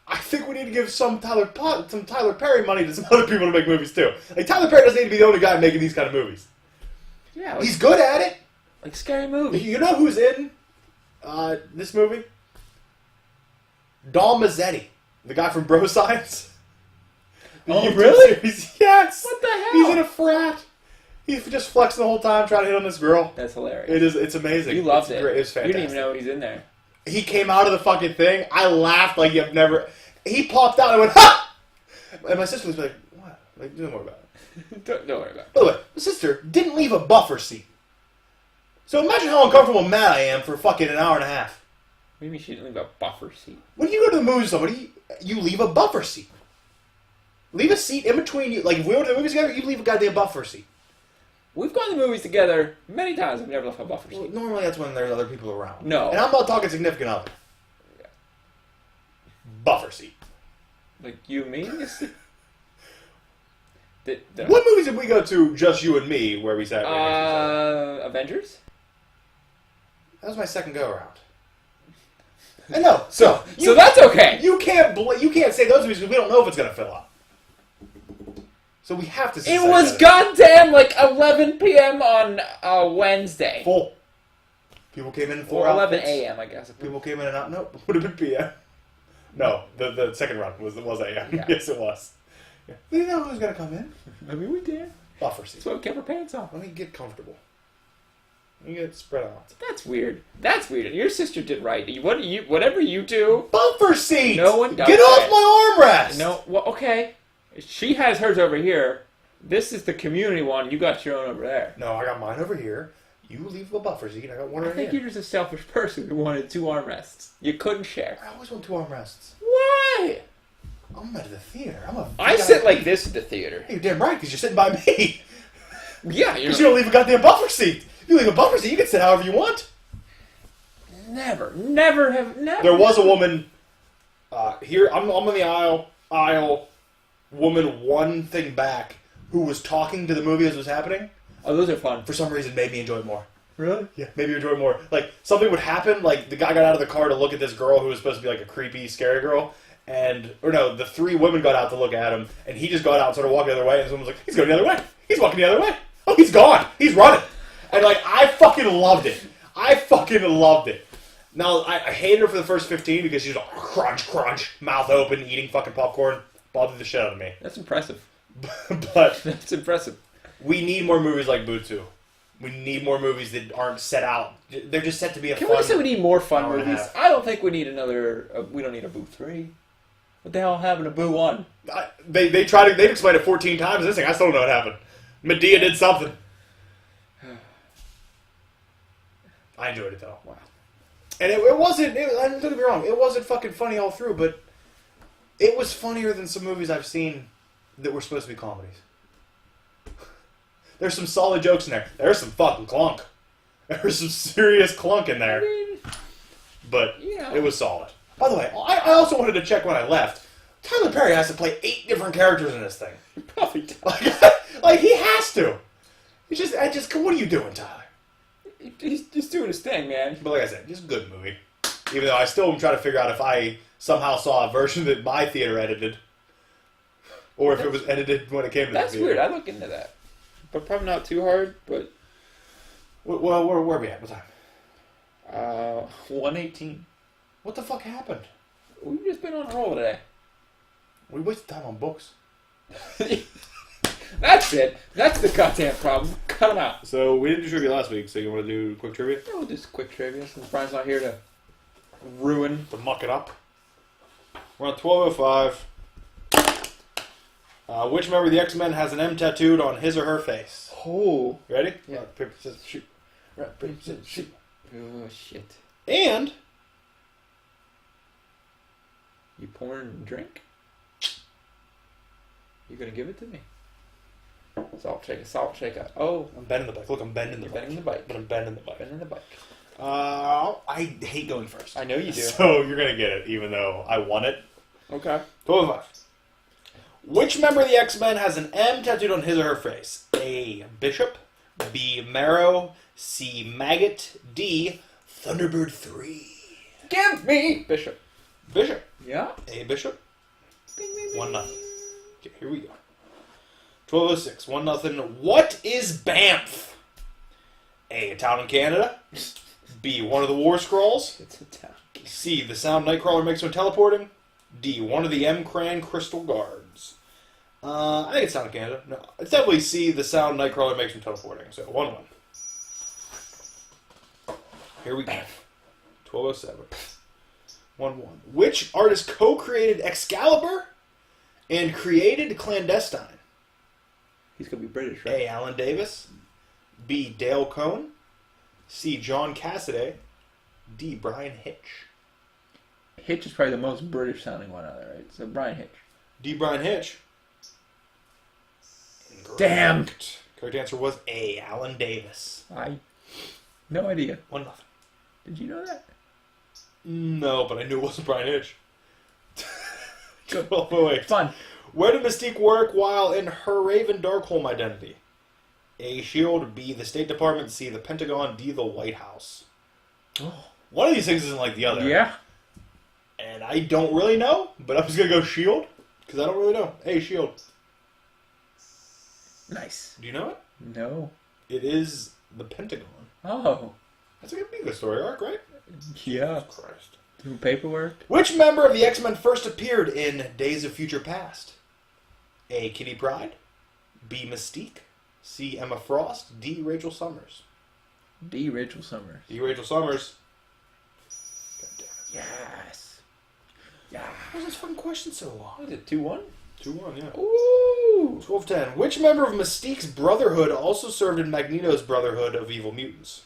I think we need to give some Tyler Perry money to some other people to make movies too. Like, Tyler Perry doesn't need to be the only guy making these kind of movies. Yeah, like, He's good at it. like Scary Movie. You know who's in this movie? Dom Mazzetti, the guy from Bro Science. The Oh, YouTube really? series. Yes. What the hell? He's in a frat. He's just flexing the whole time, trying to hit on this girl. That's hilarious. It's amazing. You loved it's it. Great. It's You fantastic. didn't even know he's in there. He came out of the fucking thing. I laughed like you've never. He popped out and went, ha! And my sister was like, what? Like, don't worry about it. Don't worry about it. By the way, my sister didn't leave a buffer seat. So imagine how uncomfortable and mad I am for fucking an hour and a half. What do you mean she didn't leave a buffer seat? When you go to the movies with somebody, you leave a buffer seat. Leave a seat in between you. Like, if we went to the movies together, you leave a goddamn buffer seat. We've gone to the movies together many times. We've never left a buffer Well, seat. normally that's when there's other people around. No. And I'm not talking significant other. Buffer seat. Like you and me? What movies did we go to, just you and me, where we sat? right next to each other? Avengers? That was my second go around. I know. So that's okay. You can't say those movies because we don't know if it's gonna fill up. So we have to. It was goddamn like 11 p.m. on Wednesday. Full. People came in Or 11 a.m. I guess. People came in and out. Nope, would have been p.m. No, the second run was a.m. Yeah. Yes, it was. Yeah. We didn't know who was gonna come in. I mean, we did. Buffer seat. That's why we kept our pants on. Let me get comfortable. Let me get spread out. That's weird. That's weird. Your sister did right. Whatever you do. Buffer seat. No one does Get off that. my armrest. No. Well, okay. She has hers over here. This is the community one. You got your own over there. No, I got mine over here. You leave the buffer seat. I got one I right think here. you're just a selfish person who wanted 2 armrests. You couldn't share. I always want 2 armrests. Why? I'm at the theater. I sit like this at the theater. You're damn right, because you're sitting by me. Yeah, you're Because you don't leave a goddamn buffer seat. You leave a buffer seat, you can sit however you want. never. There was a woman here. I'm on the aisle. Woman one thing back who was talking to the movie as it was happening. Oh, those are fun. For some reason, made me enjoy it more. Really? Yeah, maybe enjoy it more. Like, something would happen, like, the guy got out of the car to look at this girl who was supposed to be, like, a creepy, scary girl, the 3 women got out to look at him, and he just got out and started walking the other way, and someone was like, he's going the other way. He's walking the other way. Oh, he's gone. He's running. And, like, I fucking loved it. Now, I hated her for the first 15 because she was like, crunch, crunch, mouth open, eating fucking popcorn. Bothered the shit out of me. That's impressive. But That's impressive. we need more movies like Butsu. We need more movies that aren't set out. They're just set to be a Can fun... we say we need more fun hour and a movies? half. I don't think we need another. We don't need a Boo 3. What the hell happened to Boo 1? They've explained it 14 times. This thing, I still don't know what happened. Medea did something. I enjoyed it though. Wow. And it wasn't. Don't get me wrong. It wasn't fucking funny all through, but it was funnier than some movies I've seen that were supposed to be comedies. There's some solid jokes in there. There's some fucking clunk. There's some serious clunk in there. But Yeah. it was solid. By the way, I also wanted to check when I left. Tyler Perry has to play 8 different characters in this thing. Probably does. Like he has to. What are you doing, Tyler? He's just doing his thing, man. But like I said, just a good movie. Even though I still am trying to figure out if I somehow saw a version that my theater edited. Or if it was edited when it came to That's the theater. weird. I look into that. But probably not too hard, but... Well, where are we at? What time? 1:18. What the fuck happened? We've just been on a roll today. We wasted time on books. That's it. That's the goddamn problem. Cut them out. So we didn't do trivia last week, so you want to do quick trivia? Yeah, we'll do some quick trivia since Brian's not here to ruin. To muck it up. We're on 12:05. Which member of the X-Men has an M tattooed on his or her face? Oh. Ready? Yeah. Rock, paper, scissors, shoot. Rock, paper, scissors, shoot. Oh, shit. And You pouring a drink? You gonna give it to me? Salt shaker. Oh, I'm bending the bike. Look, I'm bending the you're bike. bending the bike. But I'm bending the bike. Bending the bike. I hate going first. I know you do. So you're going to get it, even though I won it. Okay. 12 Which member of the X-Men has an M tattooed on his or her face? A. Bishop. B. Marrow. C. Maggot. D. Thunderbird 3. Give me Bishop. Bishop. Yeah. A. Bishop. Bing, bing, bing. 1-0. Okay, here we go. 12:06. 1-0. What is Banff? A. A town in Canada. B. One of the War Scrolls. It's a town. C. The sound Nightcrawler makes when teleporting. D. One of the M-Cran Crystal Guards. I think it's Sound of Canada. No, it's definitely C. The sound Nightcrawler makes when teleporting. So 1-1. Here we go. 12:07. 1-1. Which artist co-created Excalibur and created Clandestine? He's gonna be British, right? A. Alan Davis. B. Dale Cohn. C. John Cassaday. D. Brian Hitch. Hitch is probably the most British sounding one out there, right? So Brian Hitch. D. Brian Hitch. Incorrect. Damn. Correct answer was A. Alan Davis. No idea. 1-0. Did you know that? No, but I knew it wasn't Brian Hitch. Good. Oh, wait. Fun. Where did Mystique work while in her Raven Darkholme identity? A. S.H.I.E.L.D. B. The State Department. C. The Pentagon. D. The White House. Oh. One of these things isn't like the other. Yeah. And I don't really know, but I'm just going to go S.H.I.E.L.D. because I don't really know. A. S.H.I.E.L.D. Nice. Do you know it? No. It is the Pentagon. Oh. That's going to be a good story arc, right? Yeah. Jesus Christ. Through paperwork. Which member of the X-Men first appeared in Days of Future Past? A. Kitty Pryde. B. Mystique. C. Emma Frost. D. Rachel Summers. D. Rachel Summers. D. Rachel Summers. God damn it. Yes. Yeah. Why was this fucking question so long? What is it, 2-1? 2-1, yeah. Ooh. 12-10. Which member of Mystique's Brotherhood also served in Magneto's Brotherhood of Evil Mutants?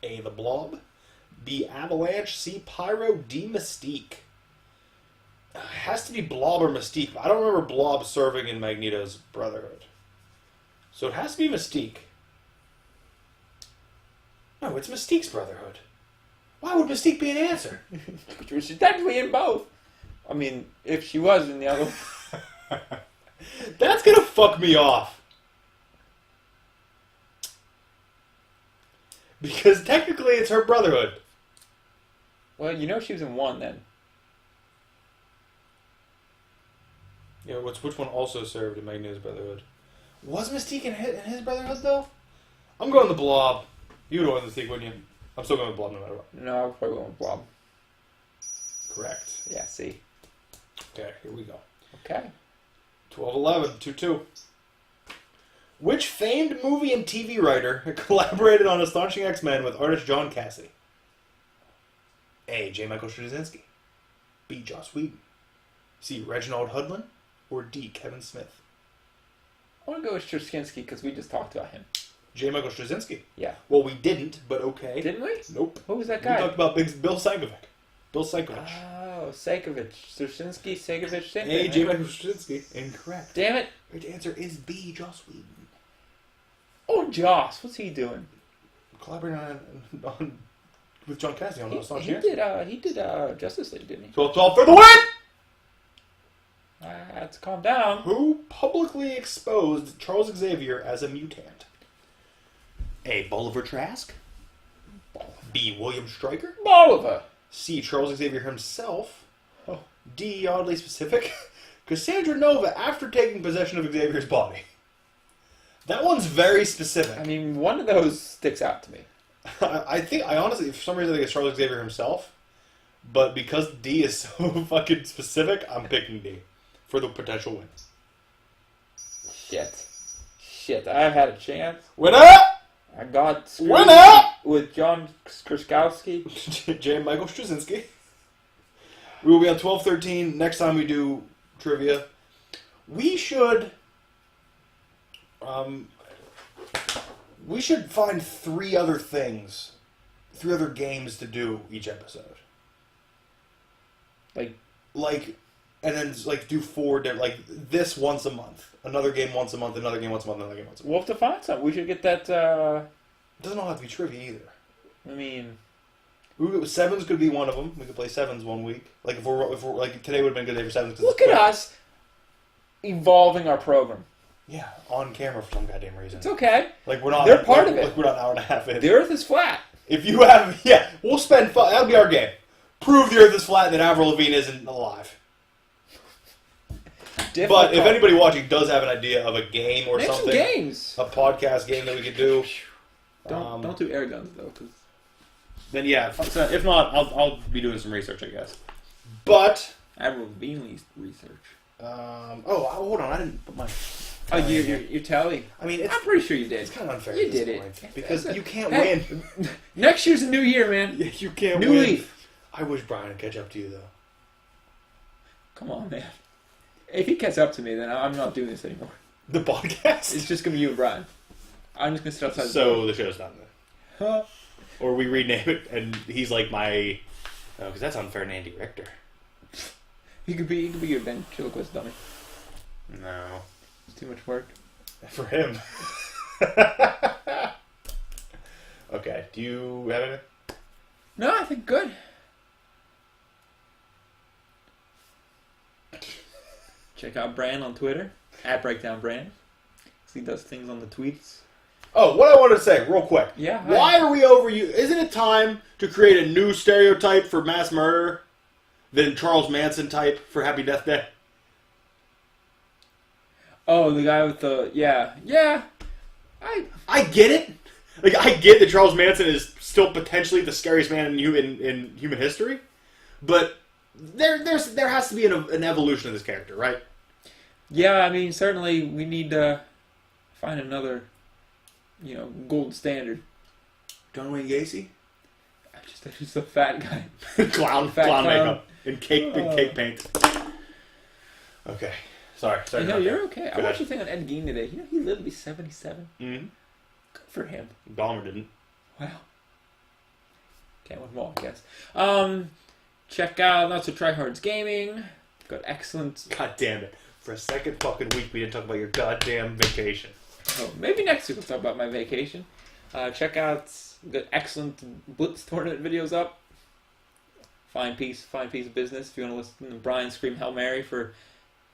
A. The Blob. B. Avalanche. C. Pyro. D. Mystique. It has to be Blob or Mystique. I don't remember Blob serving in Magneto's Brotherhood. So it has to be Mystique. No, it's Mystique's Brotherhood. Why would Mystique be an answer? She's technically in both. I mean, if she was in the other one. That's gonna fuck me off. Because technically it's her Brotherhood. Well, you know she was in one then. Yeah, which one also served in Magneto's Brotherhood? Was Mystique in his Brotherhood, though? I'm going the Blob. You would have won Mystique, wouldn't you? I'm still going with Blob no matter what. No, I probably went with Blob. Correct. Yeah, see. Okay, here we go. Okay. 12-11, 2-2. Which famed movie and TV writer collaborated on Astonishing X-Men with artist John Cassaday? A. J. Michael Straczynski. B. Joss Whedon. C. Reginald Hudlin. Or D. Kevin Smith. I want to go with Straczynski because we just talked about him. J. Michael Straczynski. Yeah. Well, we didn't, but okay. Didn't we? Nope. Who was that We guy? talked about Bill Sienkiewicz. Bill Sienkiewicz. Oh, Sekovich. Straczynski, Sekovich, same A. thing, J. right? Michael Straczynski. Incorrect. Damn it. Right answer is B. Joss Whedon. Oh, Joss. What's he doing? Collaborating on with John Cassaday on He Astonishing did Justice League, didn't he? 12-12 for the win! Let's calm down. Who publicly exposed Charles Xavier as a mutant? A. Bolivar Trask. B. William Stryker. Bolivar. C. Charles Xavier himself. Oh. D. Oddly specific. Cassandra Nova after taking possession of Xavier's body. That one's very specific. I mean, one of those sticks out to me. I honestly, for some reason, I think it's Charles Xavier himself. But because D is so fucking specific, I'm picking D for the potential win. Shit. I had a chance. Win up! I got screwed Win up! with John Kraskowski. J. Michael Straczynski. We will be on 12-13 next time we do trivia. We should find three other games to do each episode. Like and then like do 4 different, like this once a month, another game once a month, another game once a month, another game once a month. We'll have to find something. We should get that. It doesn't all have to be trivia either. I mean, sevens could be one of them. We could play sevens one week. Like if we're like today would have been a good day for sevens. Look at us evolving our program. Yeah, on camera for some goddamn reason. It's okay. Like we're not. They're part of it. Like we're not an hour and a half in. The Earth is flat. If you have, we'll spend. That'll be our game. Prove the Earth is flat and that Avril Lavigne isn't alive. Difficult. But if anybody watching does have an idea of a game or Make something, some games. a podcast game that we could do, Don't do air guns though, cause... then yeah. If not, I'll be doing some research, I guess. But Avril Lavigne research. Hold on, I didn't put my. Oh, your tally. I mean, I'm pretty sure you did. It's kind of unfair. You at this did it point, because you can't win. Next year's a new year, man. You can't new win. leaf. I wish Brian would catch up to you though. Come on, man. If he catches up to me, then I'm not doing this anymore. The podcast. It's just gonna be you and Brian. I'm just gonna sit outside. So the show's done then. Huh? Or we rename it, and he's like my. No, because that's unfair to Andy Richter. He could be your ventriloquist dummy. No. It's too much work. For him. Okay, do you have anything? No, I think good. Check out Bran on Twitter, @BreakdownBran. He does things on the tweets. Oh, what I wanted to say, real quick. Yeah. Why are we Isn't it time to create a new stereotype for mass murder than Charles Manson type for Happy Death Day? Oh, the guy with the... Yeah. I get it. Like, I get that Charles Manson is still potentially the scariest man in human history, but there has to be an evolution of this character, right? Yeah, I mean, certainly we need to find another, gold standard. John Wayne Gacy? Just a fat guy. clown makeup and cake paint. Okay. Sorry. You're okay. I watched a thing on Ed Gein today. He lived to be 77. Mm-hmm. Good for him. Dahmer didn't. Wow. Can't win them all, I guess. Check out Not So Tryhards Gaming. Got excellent... God damn it. For a second fucking week, we didn't talk about your goddamn vacation. Oh, maybe next week we'll talk about my vacation. Check out the excellent Blitz tournament videos up. Fine piece of business. If you want to listen to Brian scream Hail Mary for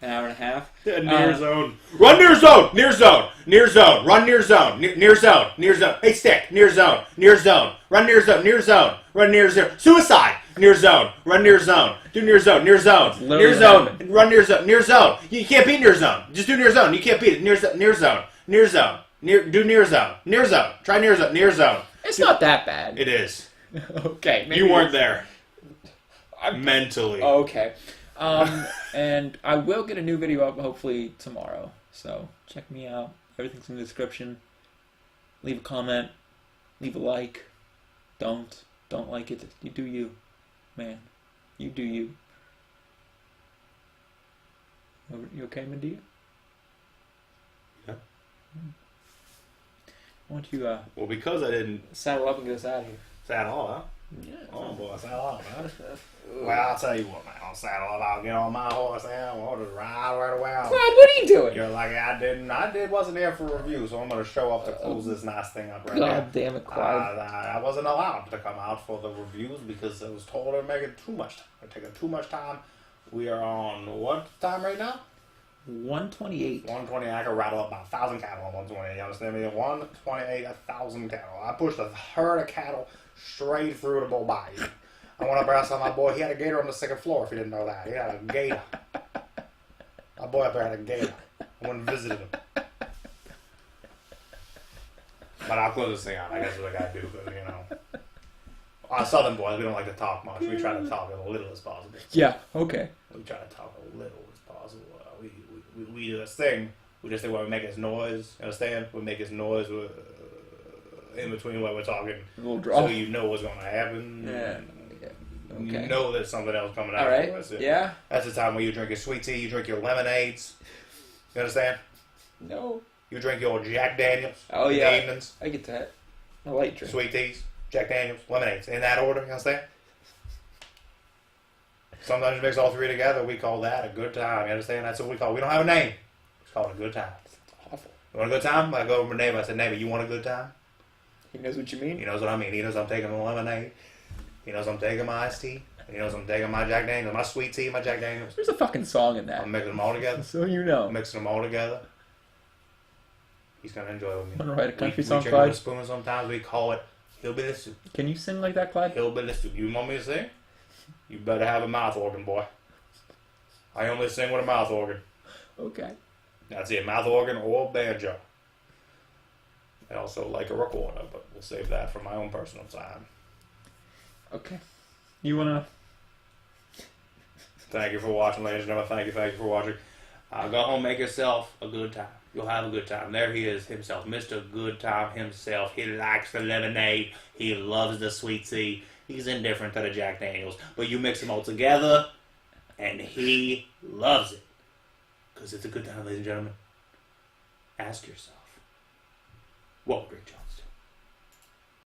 an hour and a half. Near zone. Run near zone! Near zone! Near zone! Run near zone! Near zone! Near zone! Hey, stick! Near zone! Near zone! Run near zone! Near zone! Run near zone! Suicide! Near zone! Run near zone! Do near zone! Near zone! Near zone! Run near zone! Near zone! You can't beat near zone! Just do near zone! You can't beat it! Near zone! Near zone! Near zone! Do near zone! Near zone! Try near zone! Near zone! It's not that bad. It is. Okay. Maybe you weren't there. Mentally. Okay. And I will get a new video up hopefully tomorrow. So check me out. Everything's in the description. Leave a comment. Leave a like. Don't like it. You do you. Man. You do you. You okay, Medea? Yeah. Why don't you well, because I didn't saddle up and get us out of here. Saddle up, huh? Yeah. Oh boy, saddle up, man. Well, I'll tell you what, man. I'll saddle up. I'll get on my horse and I'll just ride right away. Clyde, what are you doing? You're like, I wasn't there for review, so I'm going to show up to close this nice thing up right now. God damn it, Clyde. I wasn't allowed to come out for the reviews because I was told they're making too much time. They're taking too much time. We are on what time right now? 128. 120. I can rattle up about 1,000 cattle on 128. You understand me? 128, 1,000 cattle. I pushed a herd of cattle straight through the Bull Bayou. I went up there and saw my boy. He had a gator on the second floor, if you didn't know that. He had a gator. My boy up there had a gator. I went and visited him. But I'll close this thing out. I guess what I got to do, because, us Southern boys, we don't like to talk much. We try to talk as little as possible. Yeah, okay. We try to talk as little as possible. We do this thing. We just think when we make this noise, you understand? We make this noise in between what we're talking. So you know what's going to happen. Yeah. Okay. You know there's something else coming out. All right. Yeah. That's the time when you drink your sweet tea, you drink your lemonades. You understand? No. You drink your Jack Daniels. Oh, in yeah. the evenings. I get that. A light drink. Sweet teas, Jack Daniels, lemonades. In that order, you understand? Sometimes you mix all three together. We call that a good time. You understand? That's what we call it. We don't have a name. It's called a good time. It's awful. You want a good time? I go over to my neighbor. I said, neighbor, you want a good time? He knows what you mean. He knows what I mean. He knows I'm taking the lemonade. He knows I'm taking my iced tea. He knows I'm taking my Jack Daniels, my sweet tea, my Jack Daniels. There's a fucking song in that. I'm mixing them all together. So you know. I'm mixing them all together. He's gonna enjoy it with me. Want to write a country we song, drink it with Clyde? a spoon sometimes. We call it hillbilly soup. Can you sing like that, Clyde? Hillbilly soup. You want me to sing? You better have a mouth organ, boy. I only sing with a mouth organ. Okay. That's it, mouth organ or banjo. I also like a recorder, but we'll save that for my own personal time. Okay. You wanna? Thank you for watching, ladies and gentlemen. Thank you for watching. Go home, make yourself a good time. You'll have a good time. There he is himself, Mr. Good Time himself. He likes the lemonade. He loves the sweet tea. He's indifferent to the Jack Daniels. But you mix them all together, and he loves it. Because it's a good time, ladies and gentlemen. Ask yourself, what would Rick Jones